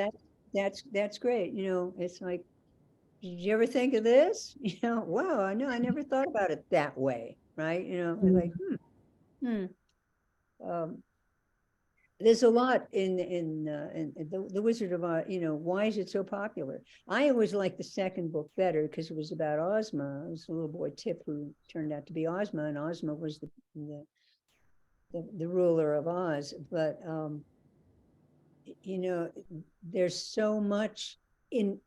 [SPEAKER 2] that's great. You know, it's like, did you ever think of this? You know, wow, I know I never thought about it that way, right? You know, like, there's a lot in the Wizard of Oz. You know, why is it so popular? I always liked the second book better because it was about Ozma. It was a little boy Tip who turned out to be Ozma, and Ozma was the ruler of Oz. But you know, there's so much in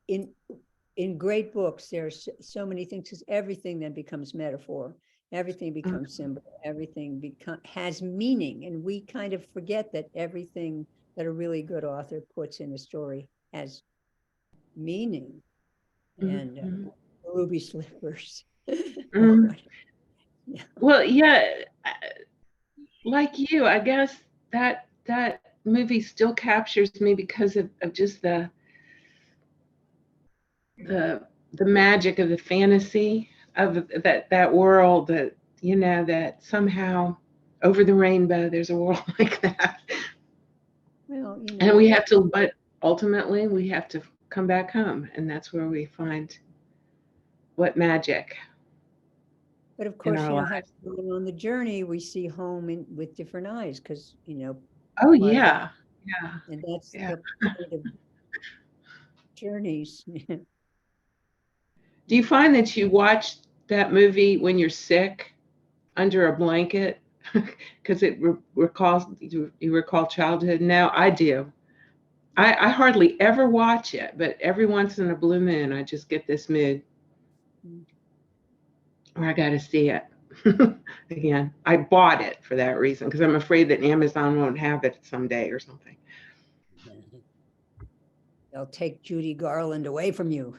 [SPEAKER 2] great books. There's so many things because everything then becomes metaphor. Everything becomes symbol. Everything has meaning, and we kind of forget that everything that a really good author puts in a story has meaning. And ruby slippers. Yeah.
[SPEAKER 5] Well, yeah, like you, I guess that movie still captures me because of just the magic of the fantasy of that world, that that somehow over the rainbow there's a world like that.
[SPEAKER 2] Well, you know,
[SPEAKER 5] And we have to, but ultimately we have to come back home, and that's where we find what magic.
[SPEAKER 2] but of course,
[SPEAKER 5] our
[SPEAKER 2] you know,
[SPEAKER 5] lives.
[SPEAKER 2] on the journey, we see home with different eyes because, you know,
[SPEAKER 5] Oh
[SPEAKER 2] part of
[SPEAKER 5] yeah, yeah,
[SPEAKER 2] and that's
[SPEAKER 5] yeah.
[SPEAKER 2] the point of journeys.
[SPEAKER 5] Do you find that you watch that movie when you're sick under a blanket because it recalls you recall childhood? Now I do. I hardly ever watch it, but every once in a blue moon, I just get this mood where I got to see it again. I bought it for that reason because I'm afraid that Amazon won't have it someday or something.
[SPEAKER 2] They'll take Judy Garland away from you.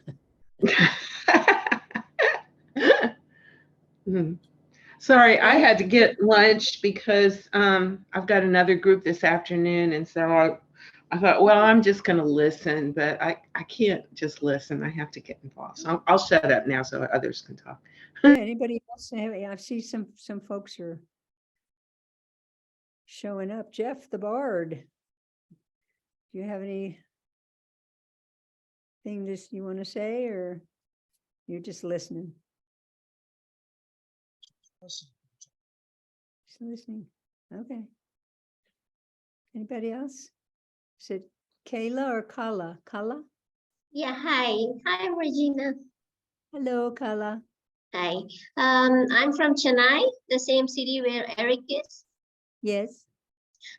[SPEAKER 5] Sorry, I had to get lunch because I've got another group this afternoon, and so I thought, well, I'm just going to listen, but I can't just listen. I have to get involved. So I'll shut up now so others can talk.
[SPEAKER 2] Yeah, anybody else? I see some folks are showing up. Jeff the Bard. Do you have anything just you want to say, or you're just listening? Just listening. Okay. Anybody else? Is it Kayla or Kala? Kala?
[SPEAKER 6] Yeah, hi. Hi, Regina.
[SPEAKER 2] Hello, Kala.
[SPEAKER 6] Hi. I'm from Chennai, the same city where Eric is.
[SPEAKER 2] Yes.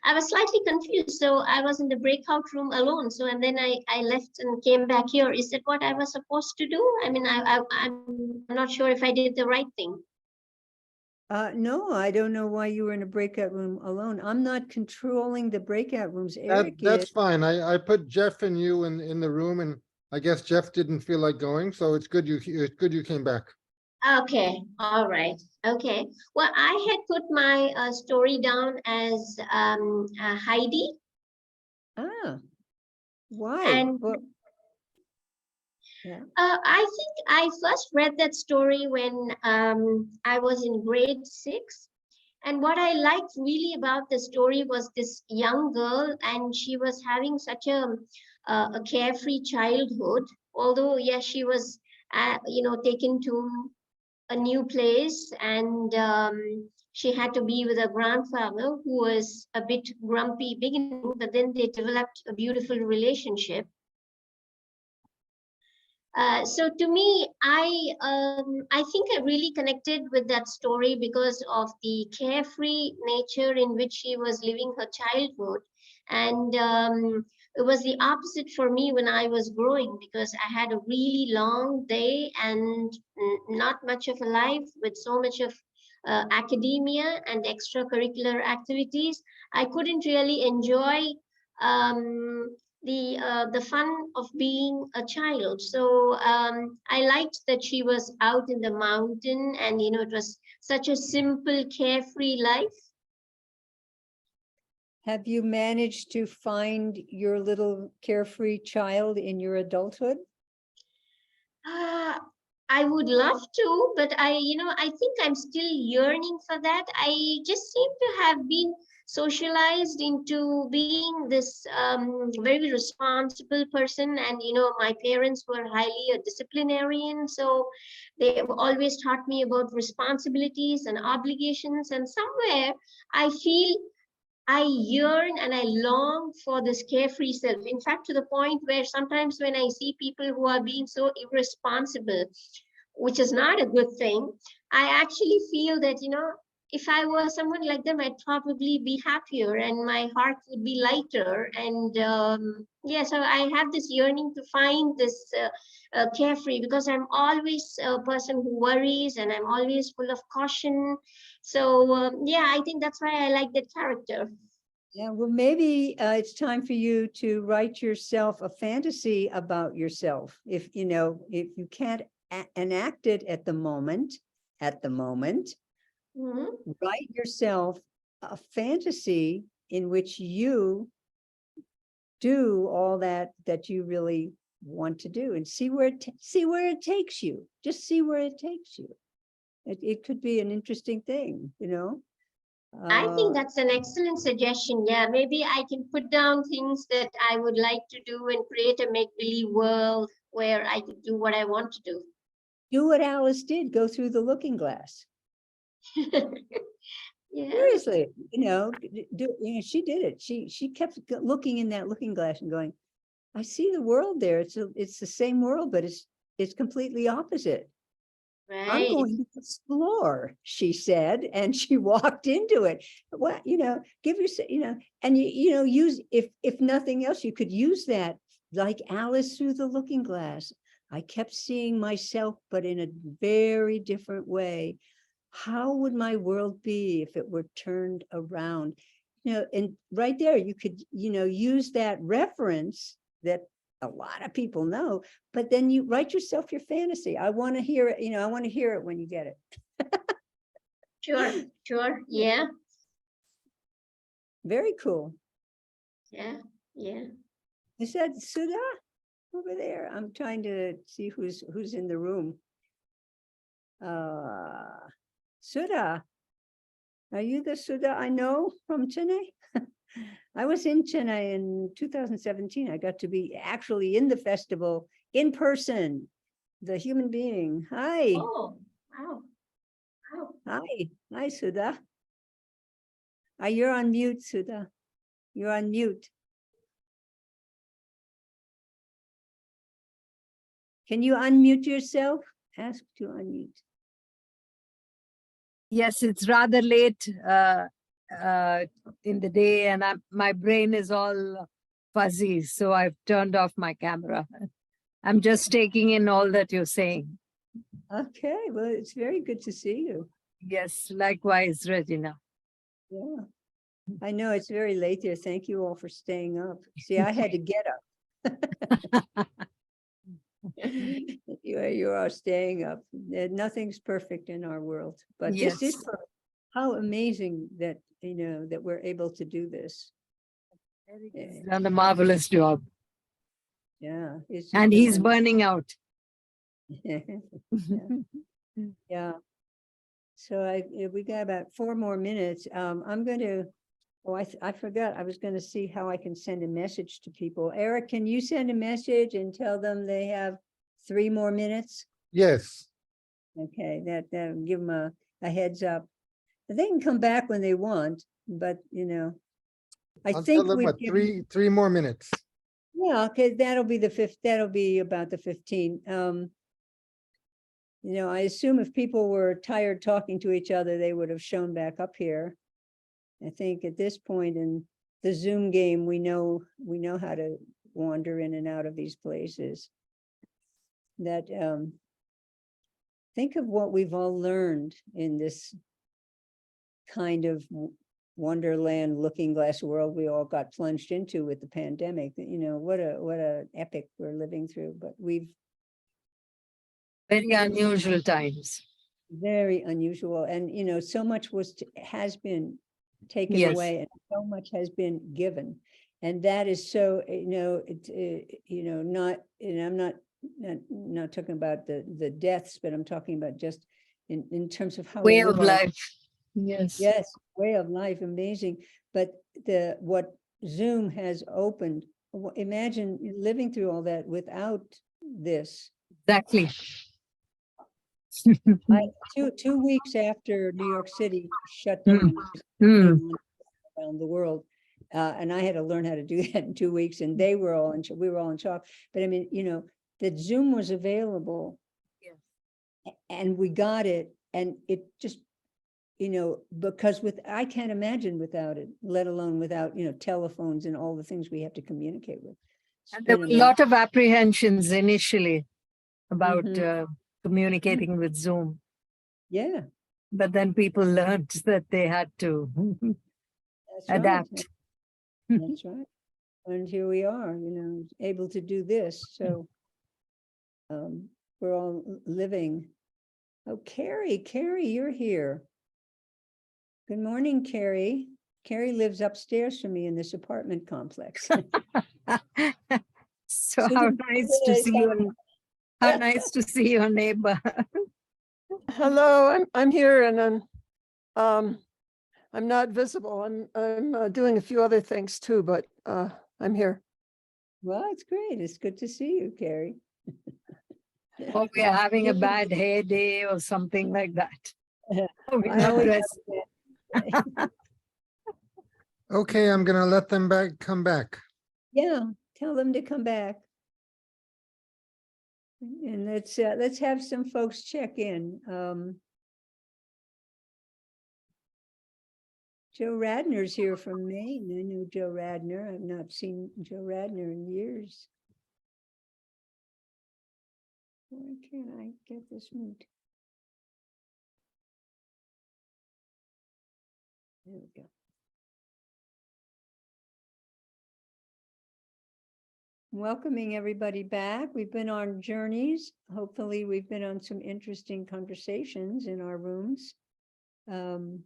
[SPEAKER 6] I was slightly confused, so I was in the breakout room alone. So, and then I left and came back here. Is that what I was supposed to do? I mean, I'm not sure if I did the right thing.
[SPEAKER 2] No, I don't know why you were in a breakout room alone. I'm not controlling the breakout rooms. Eric
[SPEAKER 3] That's
[SPEAKER 2] is.
[SPEAKER 3] fine. I put Jeff and you in the room, and I guess Jeff didn't feel like going, so it's good you came back.
[SPEAKER 6] Okay, all right. Okay. Well, I had put my story down as Heidi.
[SPEAKER 2] Ah, why?
[SPEAKER 6] And
[SPEAKER 2] Well, yeah.
[SPEAKER 6] I think I first read that story when I was in grade 6. And what I liked really about the story was this young girl, and she was having such a carefree childhood. Although, yes, she was, taken to a new place, and she had to be with her grandfather, who was a bit grumpy beginning, but then they developed a beautiful relationship. So to me, I think I really connected with that story because of the carefree nature in which she was living her childhood, and it was the opposite for me when I was growing, because I had a really long day and not much of a life with so much of academia and extracurricular activities. I couldn't really enjoy um, the fun of being a child. So I liked that she was out in the mountain, and it was such a simple, carefree life.
[SPEAKER 2] Have you managed to find your little carefree child in your adulthood?
[SPEAKER 6] I would love to, but I think I'm still yearning for that. I just seem to have been socialized into being this very responsible person, and my parents were highly a disciplinarian, so they have always taught me about responsibilities and obligations, and somewhere I feel I yearn and I long for this carefree self. In fact, to the point where sometimes when I see people who are being so irresponsible, which is not a good thing, I actually feel that, if I were someone like them, I'd probably be happier and my heart would be lighter. And yeah, so I have this yearning to find this carefree, because I'm always a person who worries and I'm always full of caution. So yeah, I think that's why I like that character.
[SPEAKER 2] Yeah, well, maybe it's time for you to write yourself a fantasy about yourself. If you can't enact it at the moment,
[SPEAKER 6] Mm-hmm.
[SPEAKER 2] write yourself a fantasy in which you do all that you really want to do, and see where it takes you. Just see where it takes you. It could be an interesting thing,
[SPEAKER 6] I think that's an excellent suggestion. Yeah, maybe I can put down things that I would like to do and create a make-believe world where I could do what I want to do.
[SPEAKER 2] Do what Alice did, go through the looking glass.
[SPEAKER 6] Yeah.
[SPEAKER 2] Seriously, she did it. She kept looking in that looking glass and going, I see the world there. It's the same world, but it's completely opposite.
[SPEAKER 6] Right.
[SPEAKER 2] I'm going to explore, she said, and she walked into it. Well, give yourself, and use, if nothing else, you could use that like Alice through the looking glass. I kept seeing myself, but in a very different way. How would my world be if it were turned around? And right there, you could, use that reference that a lot of people know, but then you write yourself your fantasy. I want to hear it, I want to hear it when you get it.
[SPEAKER 6] Sure, sure. Yeah,
[SPEAKER 2] Very cool.
[SPEAKER 6] yeah, yeah.
[SPEAKER 2] Is that Sudha over there? I'm trying to see who's in the room. Sudha, are you the Sudha I know from Chennai? I was in Chennai in 2017. I got to be actually in the festival in person, the human being. Hi,
[SPEAKER 6] Oh, wow. Wow.
[SPEAKER 2] hi, Sudha. You're on mute, Sudha. You're on mute. Can you unmute yourself? Ask to unmute.
[SPEAKER 7] Yes, it's rather late in the day, and my brain is all fuzzy, so I've turned off my camera. I'm just taking in all that you're saying.
[SPEAKER 2] Okay, well, it's very good to see you.
[SPEAKER 7] Yes, likewise, Regina.
[SPEAKER 2] Yeah. I know it's very late there. Thank you all for staying up. See, I had to get up. You are staying up. Nothing's perfect in our world, but this is
[SPEAKER 7] Yes.
[SPEAKER 2] perfect. How amazing that, that we're able to do this.
[SPEAKER 7] He's done a marvelous job,
[SPEAKER 2] Yeah. It's
[SPEAKER 7] and
[SPEAKER 2] just
[SPEAKER 7] he's burning out.
[SPEAKER 2] yeah. Yeah. So we got about 4 more minutes. I'm going to, I forgot, I was going to see how I can send a message to people. Eric, can you send a message and tell them they have 3 more minutes?
[SPEAKER 3] Yes.
[SPEAKER 2] Okay, that'll give them a heads up. They can come back when they want, but I
[SPEAKER 3] I'll tell
[SPEAKER 2] think
[SPEAKER 3] them
[SPEAKER 2] we've
[SPEAKER 3] what,
[SPEAKER 2] given,
[SPEAKER 3] three more minutes.
[SPEAKER 2] yeah, okay, that'll be the fifth, that'll be about the 15. I assume if people were tired talking to each other, they would have shown back up here. I think at this point in the Zoom game, we know how to wander in and out of these places. That think of what we've all learned in this kind of wonderland looking glass world we all got plunged into with the pandemic. What a epic we're living through, but we've
[SPEAKER 7] Very unusual times.
[SPEAKER 2] very unusual, and so much has been taken
[SPEAKER 7] Yes.
[SPEAKER 2] away and so much has been given, and that is so not, and I'm not talking about the deaths, but I'm talking about just in terms of how we
[SPEAKER 7] Way
[SPEAKER 2] live
[SPEAKER 7] of
[SPEAKER 2] our
[SPEAKER 7] life. Yes.
[SPEAKER 2] Yes, way of life, amazing. But what Zoom has opened, imagine living through all that without this.
[SPEAKER 7] Exactly.
[SPEAKER 2] 2 weeks after New York City shut
[SPEAKER 7] Mm.
[SPEAKER 2] down
[SPEAKER 7] Mm.
[SPEAKER 2] around the world, and I had to learn how to do that in 2 weeks, and we were all in shock. But I mean, that Zoom was available,
[SPEAKER 7] Yes.
[SPEAKER 2] and we got it, and it just because I can't imagine without it, let alone without, telephones and all the things we have to communicate with.
[SPEAKER 7] And there were a lot of apprehensions initially about communicating with Zoom,
[SPEAKER 2] Yeah,
[SPEAKER 7] but then people learned that they had to
[SPEAKER 2] that's
[SPEAKER 7] adapt.
[SPEAKER 2] right. That's right. And here we are, able to do this. So we're all living. Oh, Carrie, you're here. Good morning, Carrie. Carrie lives upstairs from me in this apartment complex.
[SPEAKER 7] So how nice to see you. How nice to see your neighbor.
[SPEAKER 8] Hello, I'm here, and I'm not visible. I'm doing a few other things too, but I'm here.
[SPEAKER 2] Well, it's great. It's good to see you, Carrie.
[SPEAKER 7] Or we are having a bad hair day or something like that. Or we're
[SPEAKER 2] I
[SPEAKER 7] not
[SPEAKER 2] always
[SPEAKER 7] dressed.
[SPEAKER 3] Okay, I'm gonna let them come back.
[SPEAKER 2] Yeah, tell them to come back. And let's have some folks check in. Joe Radner's here from Maine. I know Joe Radner. I've not seen Joe Radner in years. Why can't I get this moved? There we go. Welcoming everybody back. We've been on journeys. Hopefully we've been on some interesting conversations in our rooms. Even,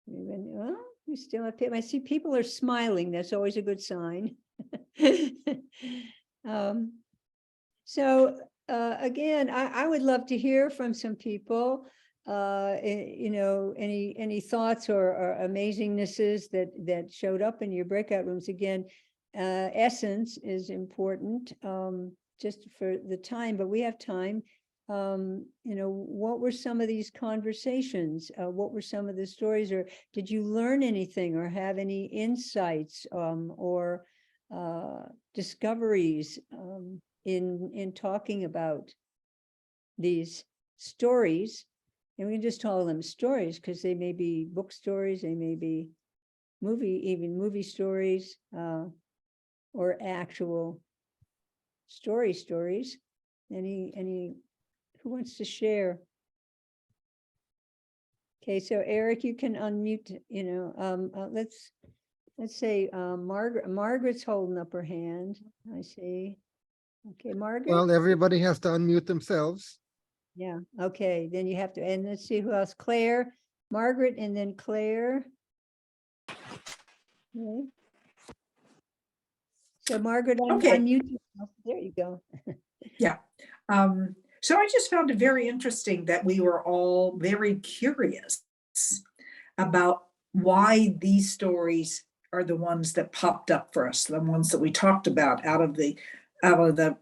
[SPEAKER 2] well, we still have, I see people are smiling. That's always a good sign. So again, I would love to hear from some people. You know, any thoughts or amazingnesses that showed up in your breakout rooms. Again, essence is important, just for the time, but we have time. You know, what were some of these conversations? What were some of the stories, or did you learn anything or have any insights, or discoveries, in talking about these stories? And we can just call them stories because they may be book stories, they may be even movie stories, or actual stories. Any who wants to share? Okay, so Eric, you can unmute, you know, let's say Margaret's holding up her hand. I see. Okay, Margaret.
[SPEAKER 3] Well, everybody has to unmute themselves.
[SPEAKER 2] Yeah, okay, then you have to, and let's see who else. Claire, Margaret, and then Claire. Okay. So Margaret,
[SPEAKER 9] Okay.
[SPEAKER 2] unmute yourself. There you go.
[SPEAKER 9] Yeah. So I just found it very interesting that we were all very curious about why these stories are the ones that popped up for us, the ones that we talked about out of the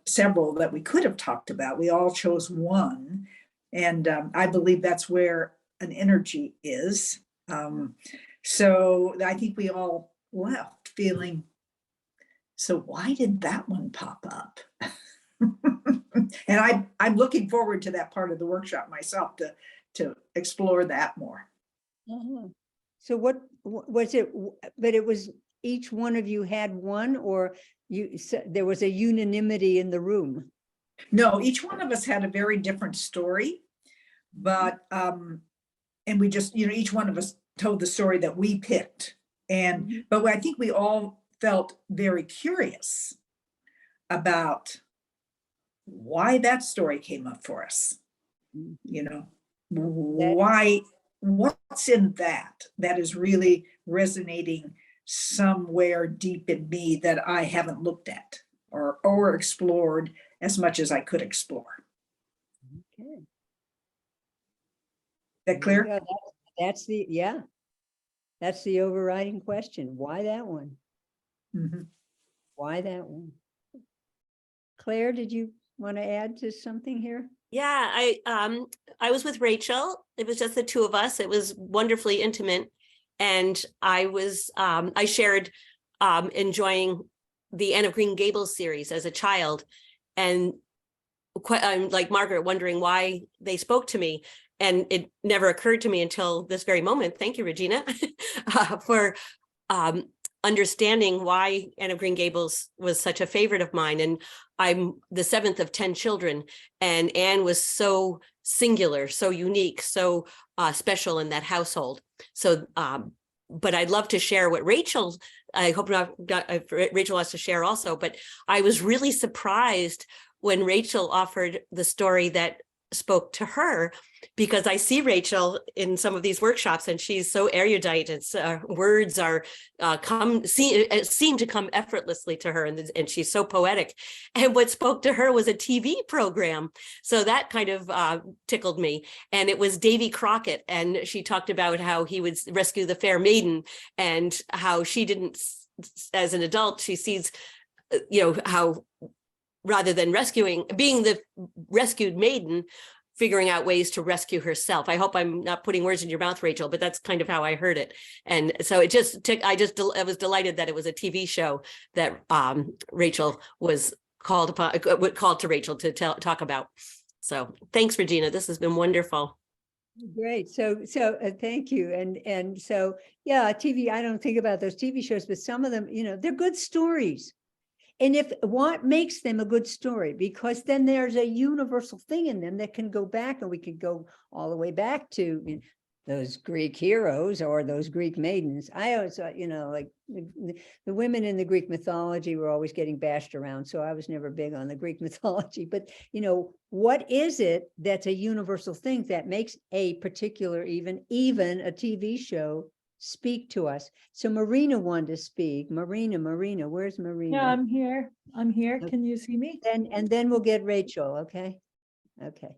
[SPEAKER 9] several that we could have talked about. We all chose one. And I believe that's where an energy is. So I think we all left feeling, so why did that one pop up? And I'm looking forward to that part of the workshop myself to explore that more.
[SPEAKER 2] So what was it? But it was each one of you had one, or there was a unanimity in the room?
[SPEAKER 9] No, each one of us had a very different story, but and we just, you know, each one of us told the story that we picked. And but I think we all felt very curious about why that story came up for us. You know, why, what's in that is really resonating somewhere deep in me that I haven't looked at or explored as much as I could explore.
[SPEAKER 2] Okay.
[SPEAKER 9] That clear?
[SPEAKER 2] Yeah, that's the overriding question. Why that one?
[SPEAKER 9] Mm-hmm.
[SPEAKER 2] Why that one? Claire, did you want to add to something here?
[SPEAKER 10] Yeah, I was with Rachel. It was just the two of us. It was wonderfully intimate. And I shared enjoying the Anne of Green Gables series as a child. And I'm like Margaret, wondering why they spoke to me. And it never occurred to me until this very moment. Thank you, Regina, for understanding why Anne of Green Gables was such a favorite of mine. And I'm the 7th of 10 children, and Anne was so singular, so unique, so special in that household. So, but I'd love to share what Rachel, I hope Rachel wants to share also, but I was really surprised when Rachel offered the story that spoke to her, because I see Rachel in some of these workshops and she's so erudite. It's words are seem to come effortlessly to her, and she's so poetic. And what spoke to her was a TV program, so that kind of tickled me. And it was Davy Crockett, and she talked about how he would rescue the fair maiden, and how she didn't, as an adult, she sees, you know, how rather than being the rescued maiden, figuring out ways to rescue herself. I hope I'm not putting words in your mouth, Rachel, but that's kind of how I heard it. And so it just, I was delighted that it was a TV show that Rachel was called to Rachel to talk about. So thanks, Regina. This has been wonderful.
[SPEAKER 2] Great. So thank you. And so, yeah, TV, I don't think about those TV shows, but some of them, you know, they're good stories. And if what makes them a good story, because then there's a universal thing in them that can go back, and we could go all the way back to those Greek heroes or those Greek maidens. I always thought, like the women in the Greek mythology were always getting bashed around. So I was never big on the Greek mythology, but what is it that's a universal thing that makes a particular, even a TV show speak to us? So Marina wanted to speak. Marina, where's Marina?
[SPEAKER 11] Yeah, I'm here.
[SPEAKER 2] Okay.
[SPEAKER 11] Can you see me?
[SPEAKER 2] And then we'll get Rachel, okay? Okay.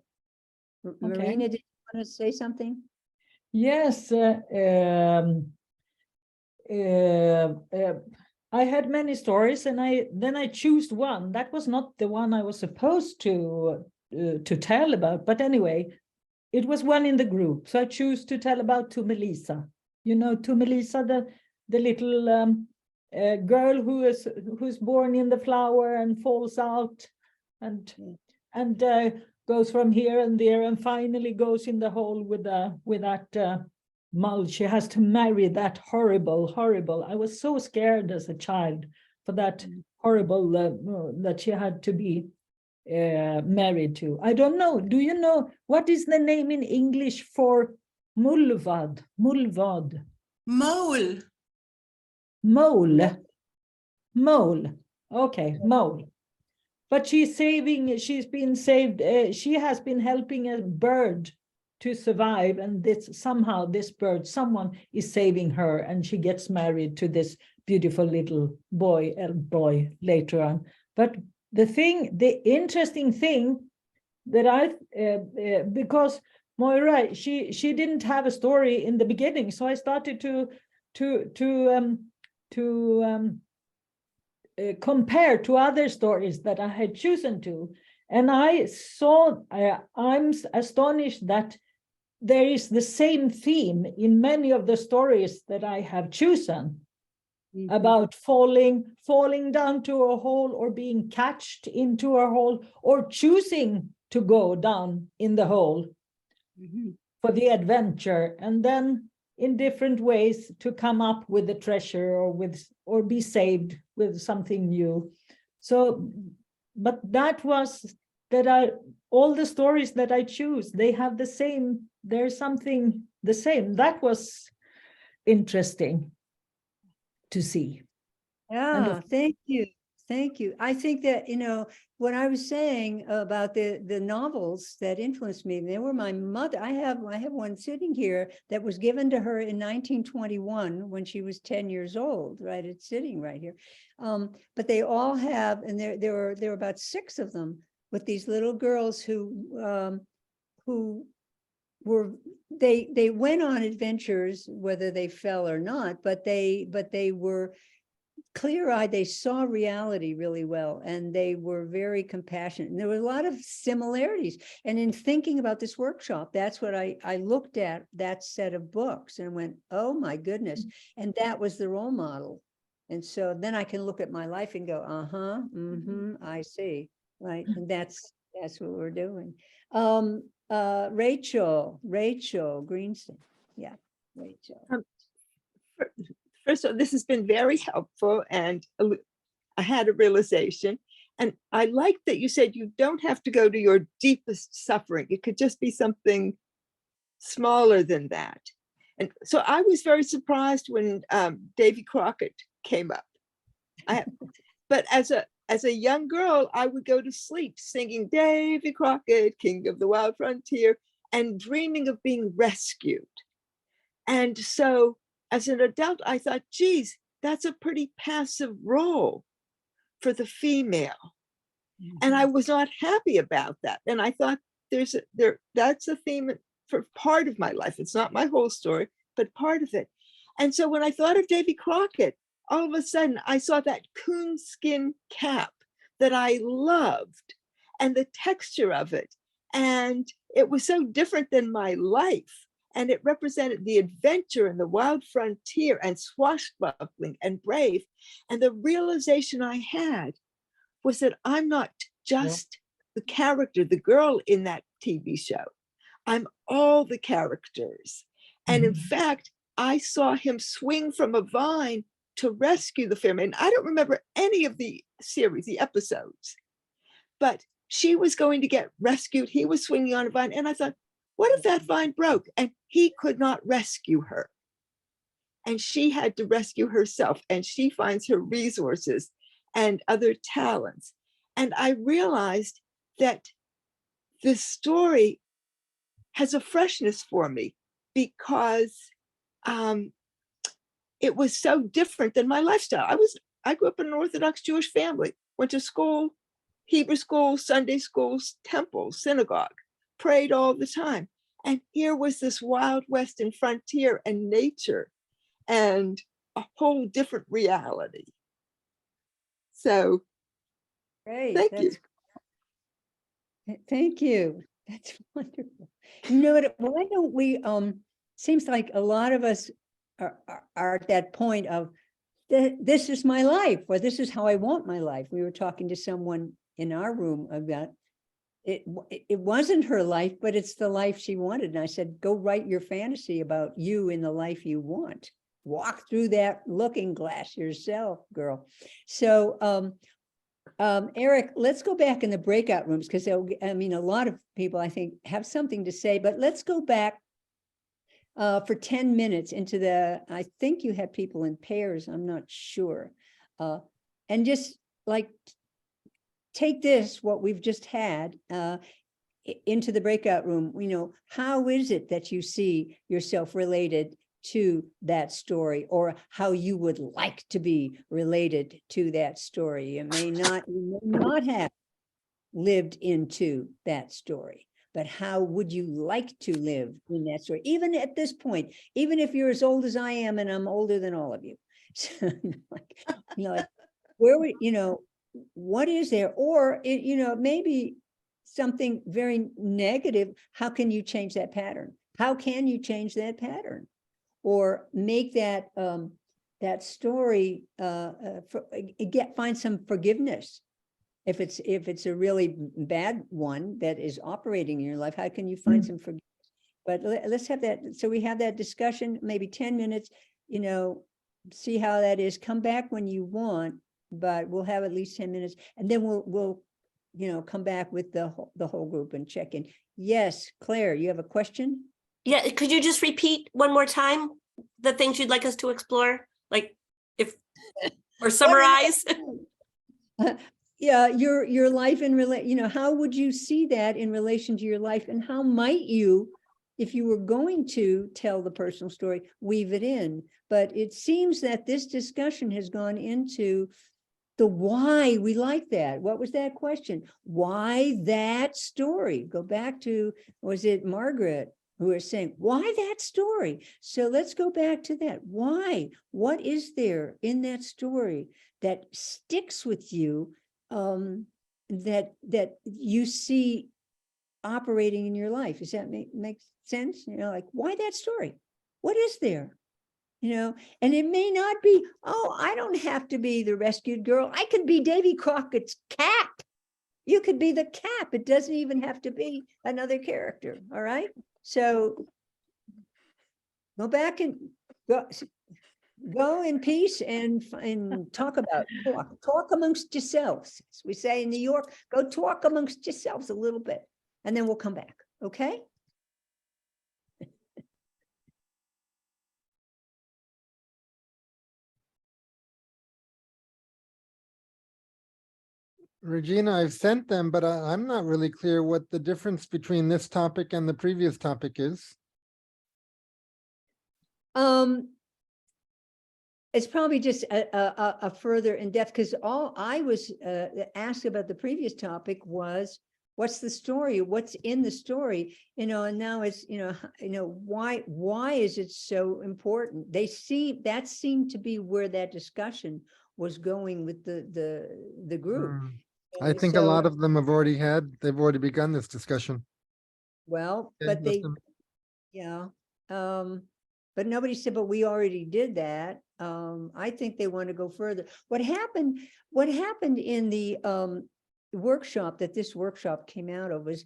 [SPEAKER 2] Marina, did you want to say something?
[SPEAKER 11] Yes. I had many stories, and then I chose one. That was not the one I was supposed to tell about, but anyway, it was one in the group. So I choose to tell about Tummelisa. Tummelisa, the little girl who's born in the flower and falls out, and goes from here and there, and finally goes in the hole with that mole. She has to marry that horrible. I was so scared as a child for that horrible that she had to be married to. I don't know. Do you know what is the name in English for mulvad? Mulvad.
[SPEAKER 12] Mole.
[SPEAKER 11] Mole. Okay, mole. But she's been saved. She has been helping a bird to survive, and someone is saving her, and she gets married to this beautiful little boy later on. But the interesting thing that because Moira, she didn't have a story in the beginning, so I started to compare to other stories that I had chosen to, and I'm astonished that there is the same theme in many of the stories that I have chosen. About falling down to a hole, or being catched into a hole, or choosing to go down in the hole for the adventure, and then in different ways to come up with the treasure, or be saved with something new. So, but all the stories that I choose, they have the same, there's something the same. That was interesting to see.
[SPEAKER 2] Yeah, thank you. I think that, what I was saying about the novels that influenced me, they were my mother. I have one sitting here that was given to her in 1921 when she was 10 years old, right? It's sitting right here. But they all have, and there were about 6 of them, with these little girls who they went on adventures, whether they fell or not, but they were clear-eyed. They saw reality really well, and they were very compassionate, and there were a lot of similarities. And in thinking about this workshop, that's what I looked at, that set of books, and went, oh my goodness. And that was the role model. And so then I can look at my life and go, I see, right? And that's what we're doing. Rachel Greenstein. Yeah, Rachel.
[SPEAKER 12] First of all, this has been very helpful, and I had a realization. And I like that you said you don't have to go to your deepest suffering. It could just be something smaller than that. And so I was very surprised when Davy Crockett came up. But as a young girl, I would go to sleep singing Davy Crockett, King of the Wild Frontier, and dreaming of being rescued. And so as an adult, I thought, geez, that's a pretty passive role for the female. And I was not happy about that. And I thought that's a theme for part of my life. It's not my whole story, but part of it. And so when I thought of Davy Crockett, all of a sudden I saw that coonskin cap that I loved, and the texture of it. And it was so different than my life. And it represented the adventure and the wild frontier, and swashbuckling and brave. And the realization I had was that I'm not just the character, the girl in that TV show. I'm all the characters. And in fact, I saw him swing from a vine to rescue the family. And I don't remember any of the series, the episodes, but she was going to get rescued. He was swinging on a vine. And I thought, What if that vine broke and he could not rescue her? And she had to rescue herself, and she finds her resources and other talents. And I realized that this story has a freshness for me because it was so different than my lifestyle. I grew up in an Orthodox Jewish family, went to school, Hebrew school, Sunday schools, temple, synagogue, prayed all the time. And here was this Wild West and frontier and nature and a whole different reality. So
[SPEAKER 2] Great.
[SPEAKER 12] thank you.
[SPEAKER 2] Thank you. That's wonderful. You know what, why don't we, seems like a lot of us are at that point of this is my life, or this is how I want my life. We were talking to someone in our room about it wasn't her life, but it's the life she wanted. And I said, go write your fantasy about you in the life you want. Walk through that looking glass yourself, girl. So, Eric, let's go back in the breakout rooms because I mean, a lot of people I think have something to say, but let's go back for 10 minutes into I think you had people in pairs, I'm not sure. And just like, take this, what we've just had, into the breakout room. You know, how is it that you see yourself related to that story, or how you would like to be related to that story? You may not have lived into that story, but how would you like to live in that story? Even at this point, even if you're as old as I am, and I'm older than all of you. So, like, where would, what is there? Or, maybe something very negative. How can you change that pattern? How can you change that pattern? Or make that that story find some forgiveness. If it's a really bad one that is operating in your life, how can you find some forgiveness? But let's have that. So we have that discussion, maybe 10 minutes, see how that is. Come back when you want, but we'll have at least 10 minutes, and then we'll come back with the whole group and check in. Yes, Claire, you have a question?
[SPEAKER 10] Yeah, could you just repeat one more time the things you'd like us to explore? Like or summarize?
[SPEAKER 2] Yeah, your life in how would you see that in relation to your life, and how might you, if you were going to tell the personal story, weave it in? But it seems that this discussion has gone into the why we like that. What was that question? Why that story? Go back to, was it Margaret who was saying, why that story? So let's go back to that. Why? What is there in that story that sticks with you, that you see operating in your life? Does that make sense? Like, why that story? What is there? And it may not be, oh, I don't have to be the rescued girl. I could be Davy Crockett's cat. You could be the cat. It doesn't even have to be another character. All right. So go back and go in peace and talk about talk amongst yourselves. As we say in New York, go talk amongst yourselves a little bit, and then we'll come back. Okay.
[SPEAKER 3] Regina, I've sent them, but I'm not really clear what the difference between this topic and the previous topic is.
[SPEAKER 2] It's probably just a further in depth, because all I was asked about the previous topic was, what's the story? What's in the story? And now it's, why is it so important? That seemed to be where that discussion was going with the group.
[SPEAKER 3] I think a lot of them they've already begun this discussion.
[SPEAKER 2] Well,
[SPEAKER 3] Okay,
[SPEAKER 2] but yeah. But nobody said, but we already did that. I think they want to go further. What happened in the workshop that this workshop came out of was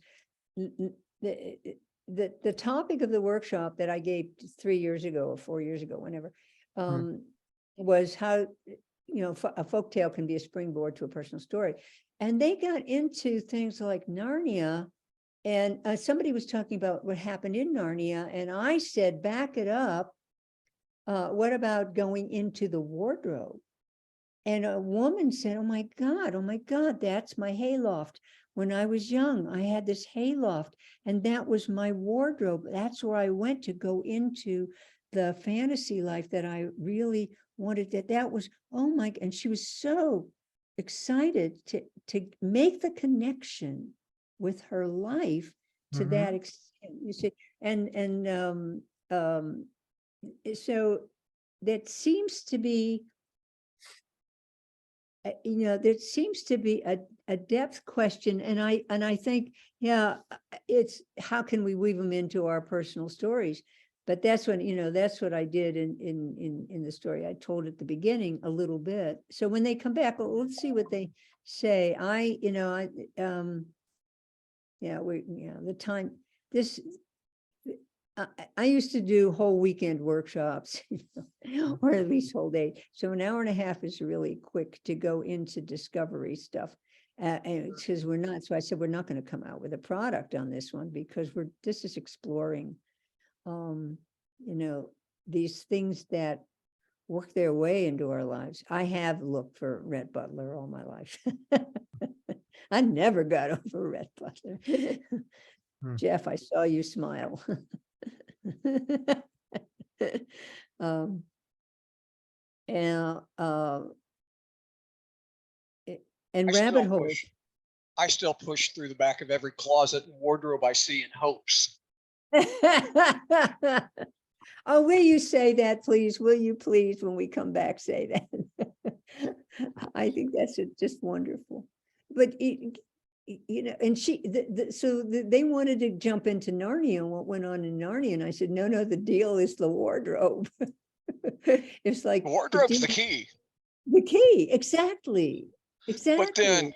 [SPEAKER 2] the topic of the workshop that I gave 3 years ago or 4 years ago, whenever, was how, a folktale can be a springboard to a personal story. And they got into things like Narnia And somebody was talking about what happened in Narnia, and I said, back it up. What about going into the wardrobe? And a woman said, oh my God, that's my hayloft. When I was young, I had this hayloft, and that was my wardrobe. That's where I went to go into the fantasy life that I really wanted. That was, oh my, and she was so excited to make the connection with her life to
[SPEAKER 3] Mhm.
[SPEAKER 2] that extent, you see. And so that seems to be, there seems to be a depth question, and I think, yeah, it's how can we weave them into our personal stories? But that's when, that's what I did in the story. I told at the beginning a little bit. So when they come back, well, let's see what they say. The time, this, I used to do whole weekend workshops, or at least whole day. So an hour and a half is really quick to go into discovery stuff. And because we're not, so I said, we're not going to come out with a product on this one, because this is exploring, these things that work their way into our lives. I have looked for Rhett Butler all my life. I never got over Rhett Butler. Jeff, I saw you smile. And rabbit holes.
[SPEAKER 13] I still push through the back of every closet and wardrobe I see in hopes.
[SPEAKER 2] Oh, will you say that, please? Will you please, when we come back, say that? I think that's just wonderful. But and so they wanted to jump into Narnia and what went on in Narnia, and I said, no, the deal is the wardrobe. It's like
[SPEAKER 13] wardrobe's the key.
[SPEAKER 2] The key, exactly.
[SPEAKER 13] But then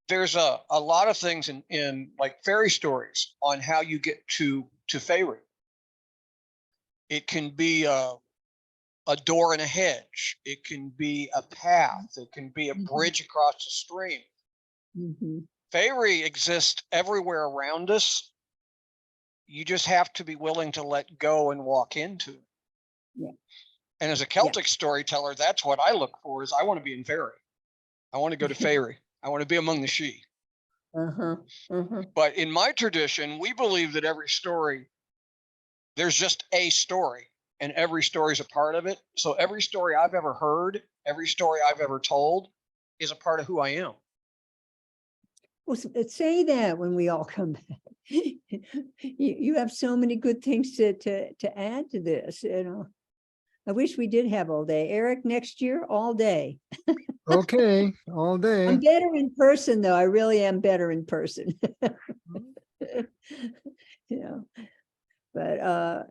[SPEAKER 13] there's a lot of things in like fairy stories on how you get to fairy. It can be a door in a hedge. It can be a path. It can be a bridge across a stream. Fairy exists everywhere around us. You just have to be willing to let go and walk into it.
[SPEAKER 2] Yeah.
[SPEAKER 13] And as a Celtic storyteller, that's what I look for, is I want to be in fairy. I want to go to fairy. I want to be among the she. But in my tradition, we believe that every story, there's just a story, and every story is a part of it. So every story I've ever heard, every story I've ever told is a part of who I am.
[SPEAKER 2] Well, say that when we all come back. You have so many good things to add to this, I wish we did have all day. Eric, next year, all day.
[SPEAKER 3] Okay, all day.
[SPEAKER 2] I'm better in person, though. I really am better in person. But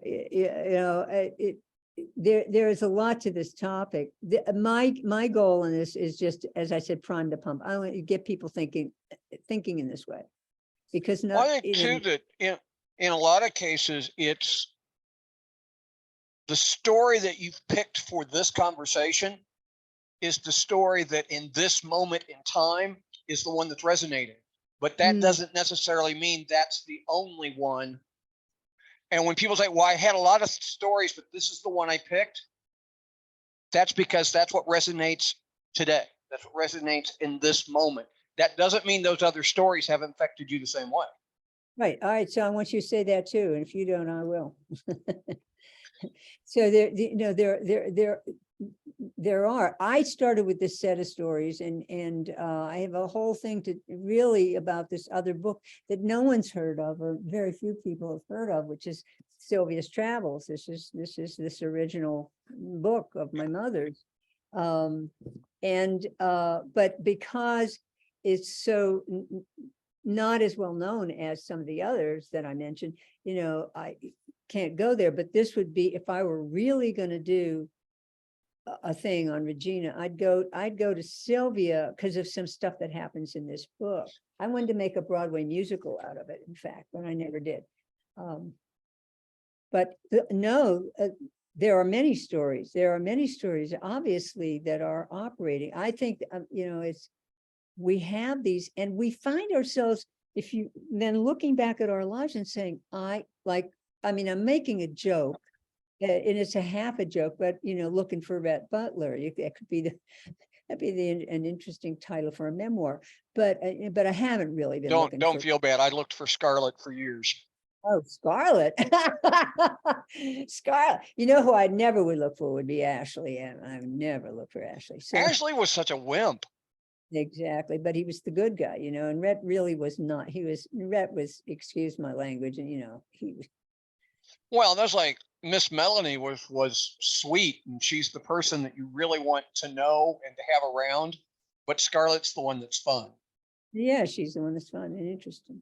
[SPEAKER 2] there is a lot to this topic. My goal in this is just, as I said, prime the pump. I want to get people thinking in this way, because
[SPEAKER 13] I think too that in a lot of cases, it's the story that you've picked for this conversation is the story that in this moment in time is the one that's resonating. But that doesn't necessarily mean that's the only one. And when people say, well, I had a lot of stories, but this is the one I picked, that's because that's what resonates today. That's what resonates in this moment. That doesn't mean those other stories haven't affected you the same way.
[SPEAKER 2] Right. All right. So I want you to say that too. And if you don't, I will. So there are, I started with this set of stories, and I have a whole thing to really about this other book that no one's heard of, or very few people have heard of, which is Sylvia's Travels. This is this original book of my mother's. But because it's so not as well known as some of the others that I mentioned, I can't go there. But this would be, if I were really going to do a thing on Regina, I'd go to Sylvia because of some stuff that happens in this book. I wanted to make a Broadway musical out of it, in fact, but I never did. There are many stories. There are many stories, obviously, that are operating. I think, we have these, and we find ourselves if you, then looking back at our lives and saying, I mean, I'm making a joke, and it's a half a joke, but looking for Rhett Butler, that could be an interesting title for a memoir, but I haven't really been looking
[SPEAKER 13] Don't
[SPEAKER 2] for.
[SPEAKER 13] feel bad. I looked for Scarlett for years.
[SPEAKER 2] Oh, Scarlett. Scarlett. You know who I never would look for would be Ashley, and I would never look for Ashley. So
[SPEAKER 13] Ashley was such a wimp.
[SPEAKER 2] exactly, but he was the good guy, and Rhett really was not. Rhett was, excuse my language, and he was.
[SPEAKER 13] Well, that's like Miss Melanie was sweet, and she's the person that you really want to know and to have around. But Scarlett's the one that's fun.
[SPEAKER 2] Yeah, she's the one that's fun and interesting.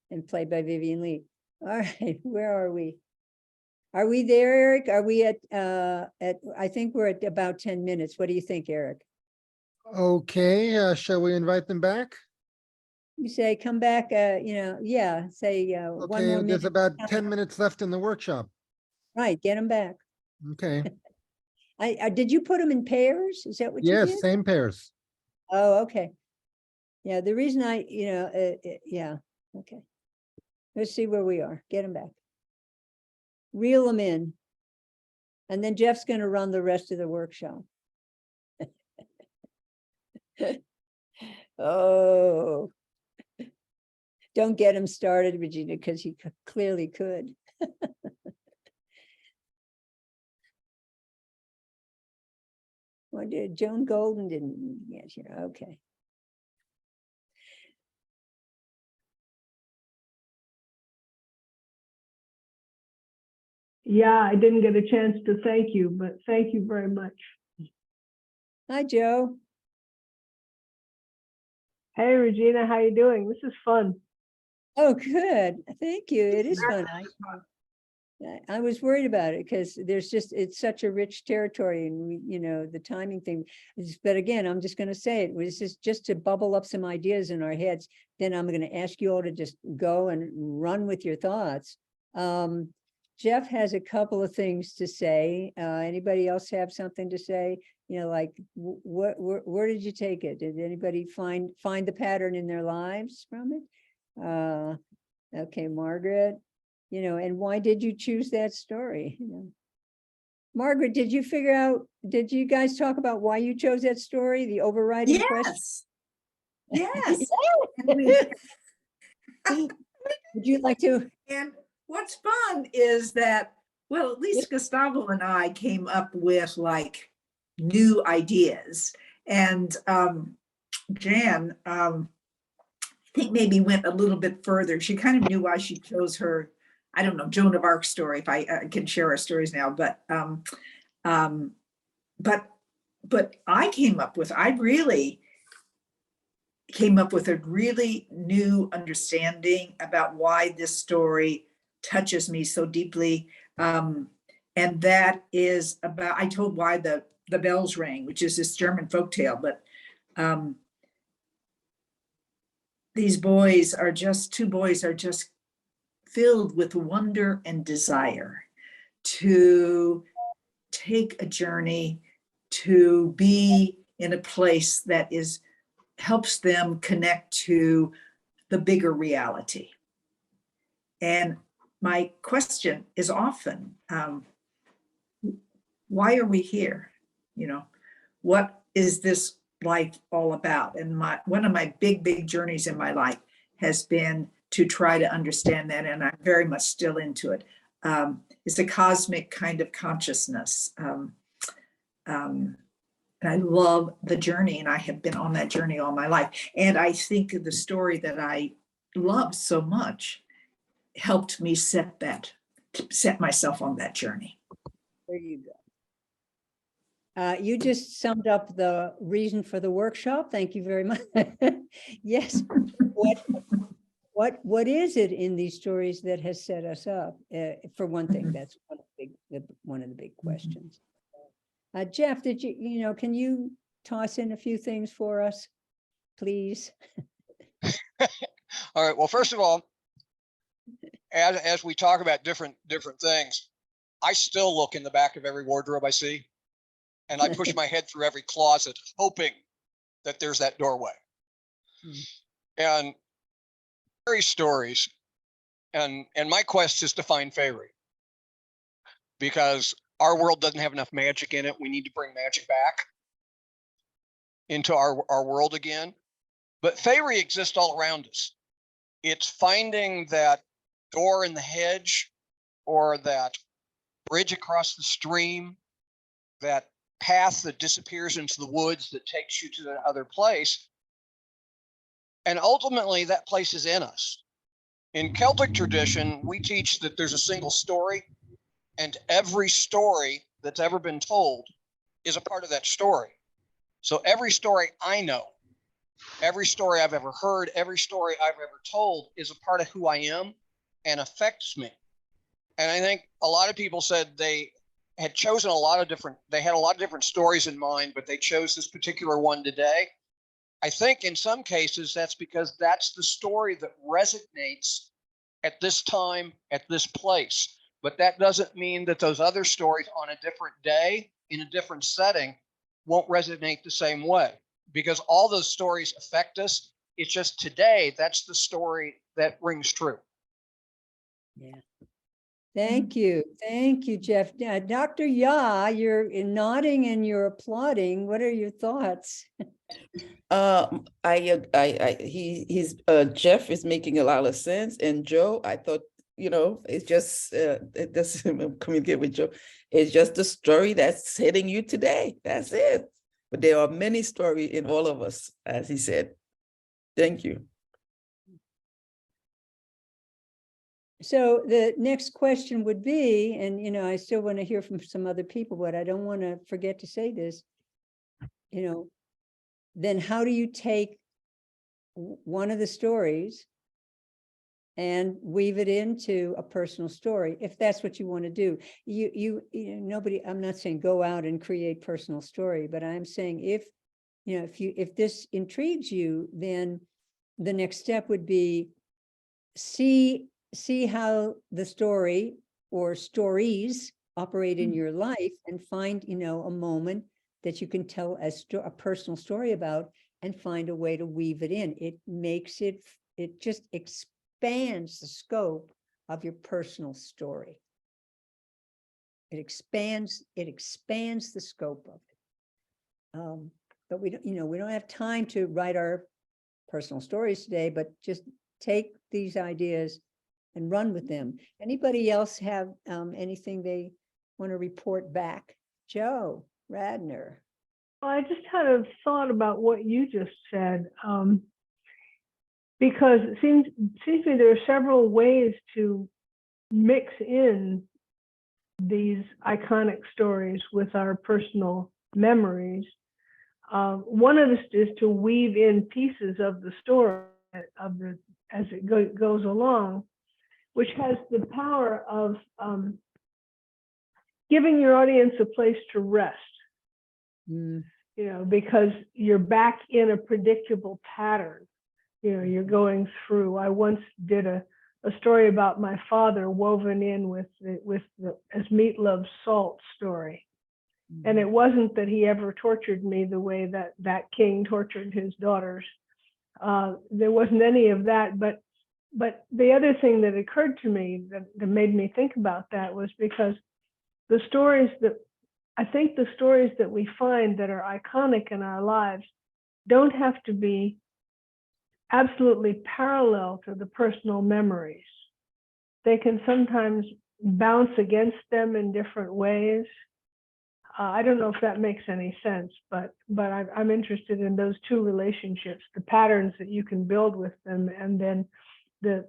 [SPEAKER 2] And played by Vivian Lee. All right, where are we? Are we there, Eric? Are we at I think we're at about 10 minutes. What do you think, Eric?
[SPEAKER 3] Okay, shall we invite them back?
[SPEAKER 2] You say come back, yeah, say one
[SPEAKER 3] Okay,
[SPEAKER 2] more
[SPEAKER 3] there's
[SPEAKER 2] minute.
[SPEAKER 3] about 10 minutes left in the workshop.
[SPEAKER 2] Right, get them back.
[SPEAKER 3] Okay,
[SPEAKER 2] I did you put them in pairs? Is that what you did?
[SPEAKER 3] yes, same pairs.
[SPEAKER 2] Oh, okay. Yeah, the reason yeah, okay. Let's see where we are. Get them back. Reel them in. And then Jeff's going to run the rest of the workshop. Oh, don't get him started, Regina, because he clearly could. Well, Joan Golden didn't get here. Okay.
[SPEAKER 4] Yeah, I didn't get a chance to thank you, but thank you very much.
[SPEAKER 2] Hi, Joe.
[SPEAKER 4] Hey, Regina, how you doing? This is fun.
[SPEAKER 2] Oh, good. Thank you. It is fun. I was worried about it because it's such a rich territory, and the timing thing. But again, I'm just going to say it was just to bubble up some ideas in our heads. Then I'm going to ask you all to just go and run with your thoughts. Jeff has a couple of things to say. Anybody else have something to say? Like where did you take it? Did anybody find the pattern in their lives from it? Okay, Margaret. And why did you choose that story? Margaret, did you guys talk about why you chose that story? The overriding question?
[SPEAKER 9] Yes.
[SPEAKER 2] Would you like to?
[SPEAKER 9] And what's fun is that, well, at least Gustavo and I came up with like new ideas. And Jan, I think maybe went a little bit further. She kind of knew why she chose her, I don't know, Joan of Arc story, if I can share our stories now, but I really came up with a really new understanding about why this story touches me so deeply. And that is about, I told why the bells rang, which is this German folktale, but these two boys are just filled with wonder and desire to take a journey, to be in a place that helps them connect to the bigger reality. And my question is often, why are we here? What is this life all about? And one of my big journeys in my life has been to try to understand that, and I'm very much still into it. It's a cosmic kind of consciousness. And I love the journey, and I have been on that journey all my life. And I think the story that I love so much helped me set myself on that journey.
[SPEAKER 2] There you go. You just summed up the reason for the workshop. Thank you very much. Yes. What is it in these stories that has set us up? For one thing, that's one of the big questions. Jeff, did can you toss in a few things for us, please?
[SPEAKER 13] All right. Well, first of all, as we talk about different things, I still look in the back of every wardrobe I see, and I push my head through every closet, hoping that there's that doorway. And fairy stories, and my quest is to find fairy, because our world doesn't have enough magic in it. We need to bring magic back into our world again. But fairy exists all around us. It's finding that door in the hedge, or that bridge across the stream, that path that disappears into the woods that takes you to the other place. And ultimately, that place is in us. In Celtic tradition, we teach that there's a single story, and every story that's ever been told is a part of that story. So every story I know, every story I've ever heard, every story I've ever told is a part of who I am and affects me. And I think a lot of people said they had chosen they had a lot of different stories in mind, but they chose this particular one today. I think in some cases that's because that's the story that resonates at this time, at this place. But that doesn't mean that those other stories on a different day, in a different setting, won't resonate the same way, because all those stories affect us. It's just today, that's the story that rings true.
[SPEAKER 2] Yeah. Thank you. Thank you, Jeff. Dr. Ya, you're nodding and you're applauding. What are your thoughts?
[SPEAKER 14] Jeff is making a lot of sense. And Joe, I thought, it's just, it doesn't communicate with Joe. It's just the story that's hitting you today. That's it. But there are many stories in all of us, as he said. Thank you.
[SPEAKER 2] So the next question would be, and I still want to hear from some other people, but I don't want to forget to say this, then how do you take one of the stories and weave it into a personal story, if that's what you want to do? Nobody, I'm not saying go out and create personal story, but I'm saying if this intrigues you, then the next step would be see how the story or stories operate in your life, and find, a moment that you can tell a personal story about, and find a way to weave it in. It makes it just expands the scope of your personal story. It expands the scope of it. But we don't have time to write our personal stories today, but just take these ideas and run with them. Anybody else have anything they want to report back? Joe Radner.
[SPEAKER 4] Well, I just had a thought about what you just said, because it seems to me there are several ways to mix in these iconic stories with our personal memories. One of this is to weave in pieces of the story as it goes along, which has the power of giving your audience a place to rest. Because you're back in a predictable pattern. You're going through. I once did a story about my father woven in with as Meat Loves Salt story. And it wasn't that he ever tortured me the way that king tortured his daughters. There wasn't any of that. But the other thing that occurred to me that made me think about that was because the stories that we find that are iconic in our lives don't have to be absolutely parallel to the personal memories. They can sometimes bounce against them in different ways. I don't know if that makes any sense, but I'm interested in those two relationships, the patterns that you can build with them, and then the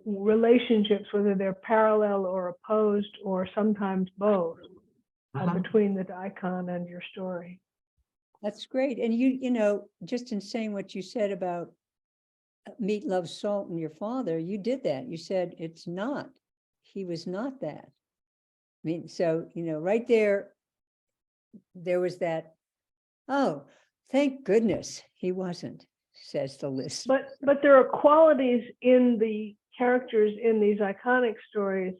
[SPEAKER 4] relationships, whether they're parallel or opposed, or sometimes both, between the icon and your story.
[SPEAKER 2] That's great. And you just in saying what you said about Meat Loves Salt and your father, you did that. You said he was not that. I mean, so, right there was that, oh, thank goodness he wasn't, says the list.
[SPEAKER 4] But there are qualities in the characters in these iconic stories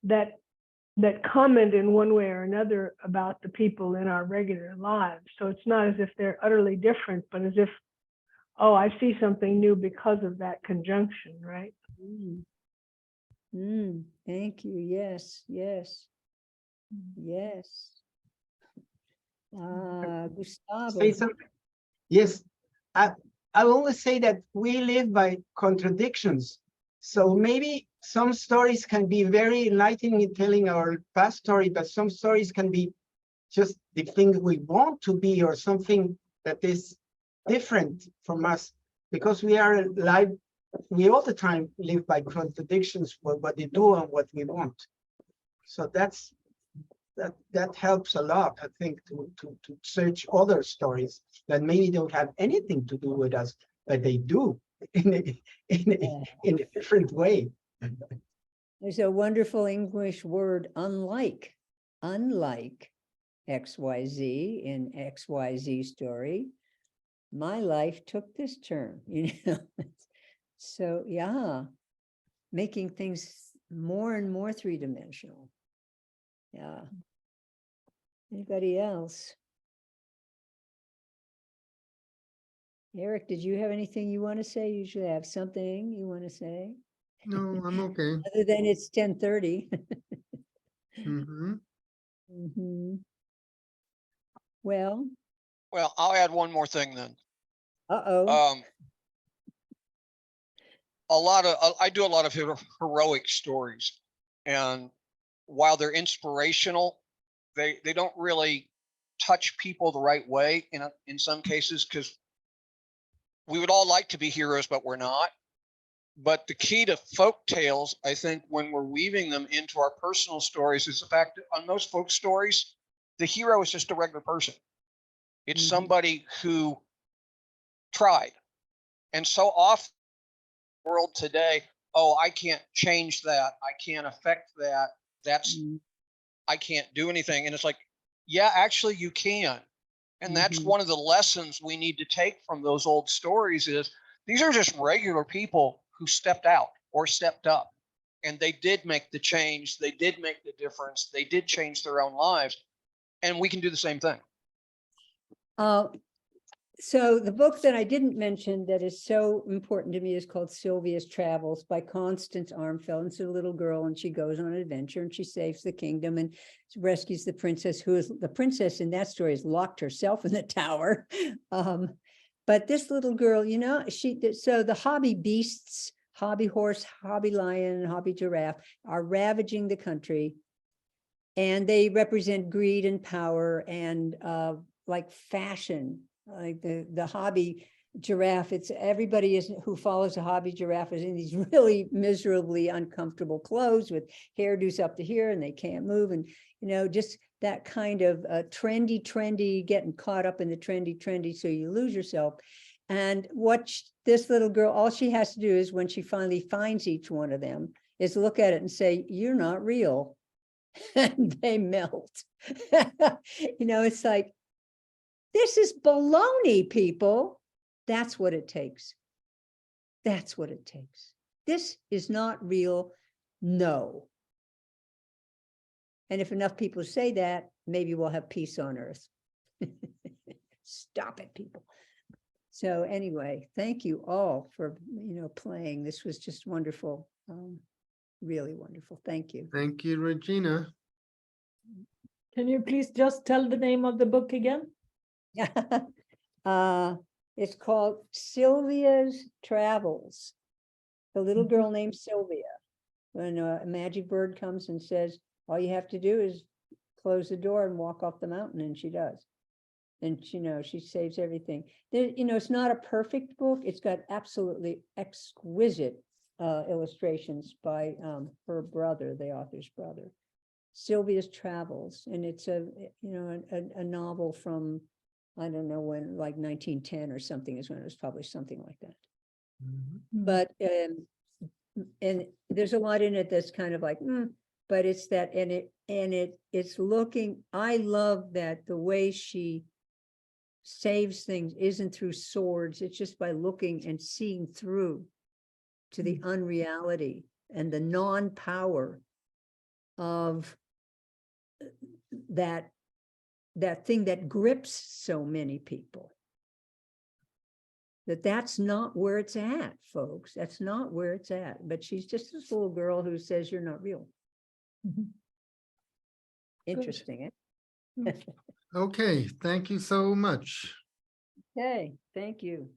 [SPEAKER 4] that comment in one way or another about the people in our regular lives. So it's not as if they're utterly different, but as if oh, I see something new because of that conjunction, right?
[SPEAKER 2] Thank you. Yes, yes, yes. Gustavo.
[SPEAKER 1] Say something. Yes, I always say that we live by contradictions. So maybe some stories can be very enlightening in telling our past story, but some stories can be just the thing we want to be, or something that is different from us, because we are alive. We all the time live by contradictions, what they do and what we want. So that helps a lot, I think, to search other stories that maybe don't have anything to do with us, but they do in a different way.
[SPEAKER 2] There's a wonderful English word, unlike XYZ in XYZ story. My life took this turn, you know. So yeah, making things more and more three-dimensional. Yeah. Anybody else? Eric, did you have anything you want to say? You usually have something you want to say.
[SPEAKER 3] No, I'm okay.
[SPEAKER 2] Other than it's 10:30. Well,
[SPEAKER 13] Well, I'll add one more thing then.
[SPEAKER 2] uh-oh.
[SPEAKER 13] I do a lot of heroic stories, and while they're inspirational, they don't really touch people the right way in some cases, because we would all like to be heroes, but we're not. But the key to folk tales, I think, when we're weaving them into our personal stories, is the fact that on most folk stories, the hero is just a regular person. It's somebody who tried. And so often in the world today, oh, I can't change that. I can't affect that. I can't do anything. And it's like, yeah, actually you can. And that's one of the lessons we need to take from those old stories is these are just regular people who stepped out or stepped up, and they did make the change. They did make the difference. They did change their own lives, and we can do the same thing.
[SPEAKER 2] So the book that I didn't mention that is so important to me is called Sylvia's Travels by Constance Armfeld. It's a little girl, and she goes on an adventure, and she saves the kingdom and rescues the princess, who is the princess in that story has locked herself in the tower. But this little girl, you know, so the hobby beasts, hobby horse, hobby lion, hobby giraffe are ravaging the country, and they represent greed and power and like fashion. Like the hobby giraffe, it's everybody who follows a hobby giraffe is in these really miserably uncomfortable clothes with hairdos up to here, and they can't move, and you know, just that kind of trendy, getting caught up in the trendy, so you lose yourself. And what this little girl, all she has to do is, when she finally finds each one of them, is look at it and say, "You're not real," and they melt. You know, it's like, this is baloney, people. That's what it takes. That's what it takes. This is not real. No. And if enough people say that, maybe we'll have peace on earth. Stop it, people. So anyway, thank you all for, you know, playing. This was just wonderful. Really wonderful. Thank you.
[SPEAKER 3] Thank you, Regina.
[SPEAKER 11] Can you please just tell the name of the book again?
[SPEAKER 2] It's called Sylvia's Travels. The little girl named Sylvia. When a magic bird comes and says, all you have to do is close the door and walk off the mountain, and she does. And you know, she saves everything. There, you know, it's not a perfect book. It's got absolutely exquisite illustrations by her brother, the author's brother. Sylvia's Travels, and it's a, you know, a novel from, I don't know when, like 1910 or something is when it was published, something like that. But and there's a lot in it that's kind of like, but it's that, it's looking, I love that the way she saves things isn't through swords. It's just by looking and seeing through to the unreality and the non-power of that thing that grips so many people. that's not where it's at, folks. That's not where it's at. But she's just this little girl who says you're not real.
[SPEAKER 11] Mhm.
[SPEAKER 2] Interesting, eh?
[SPEAKER 3] Okay, thank you so much.
[SPEAKER 2] Okay, thank you.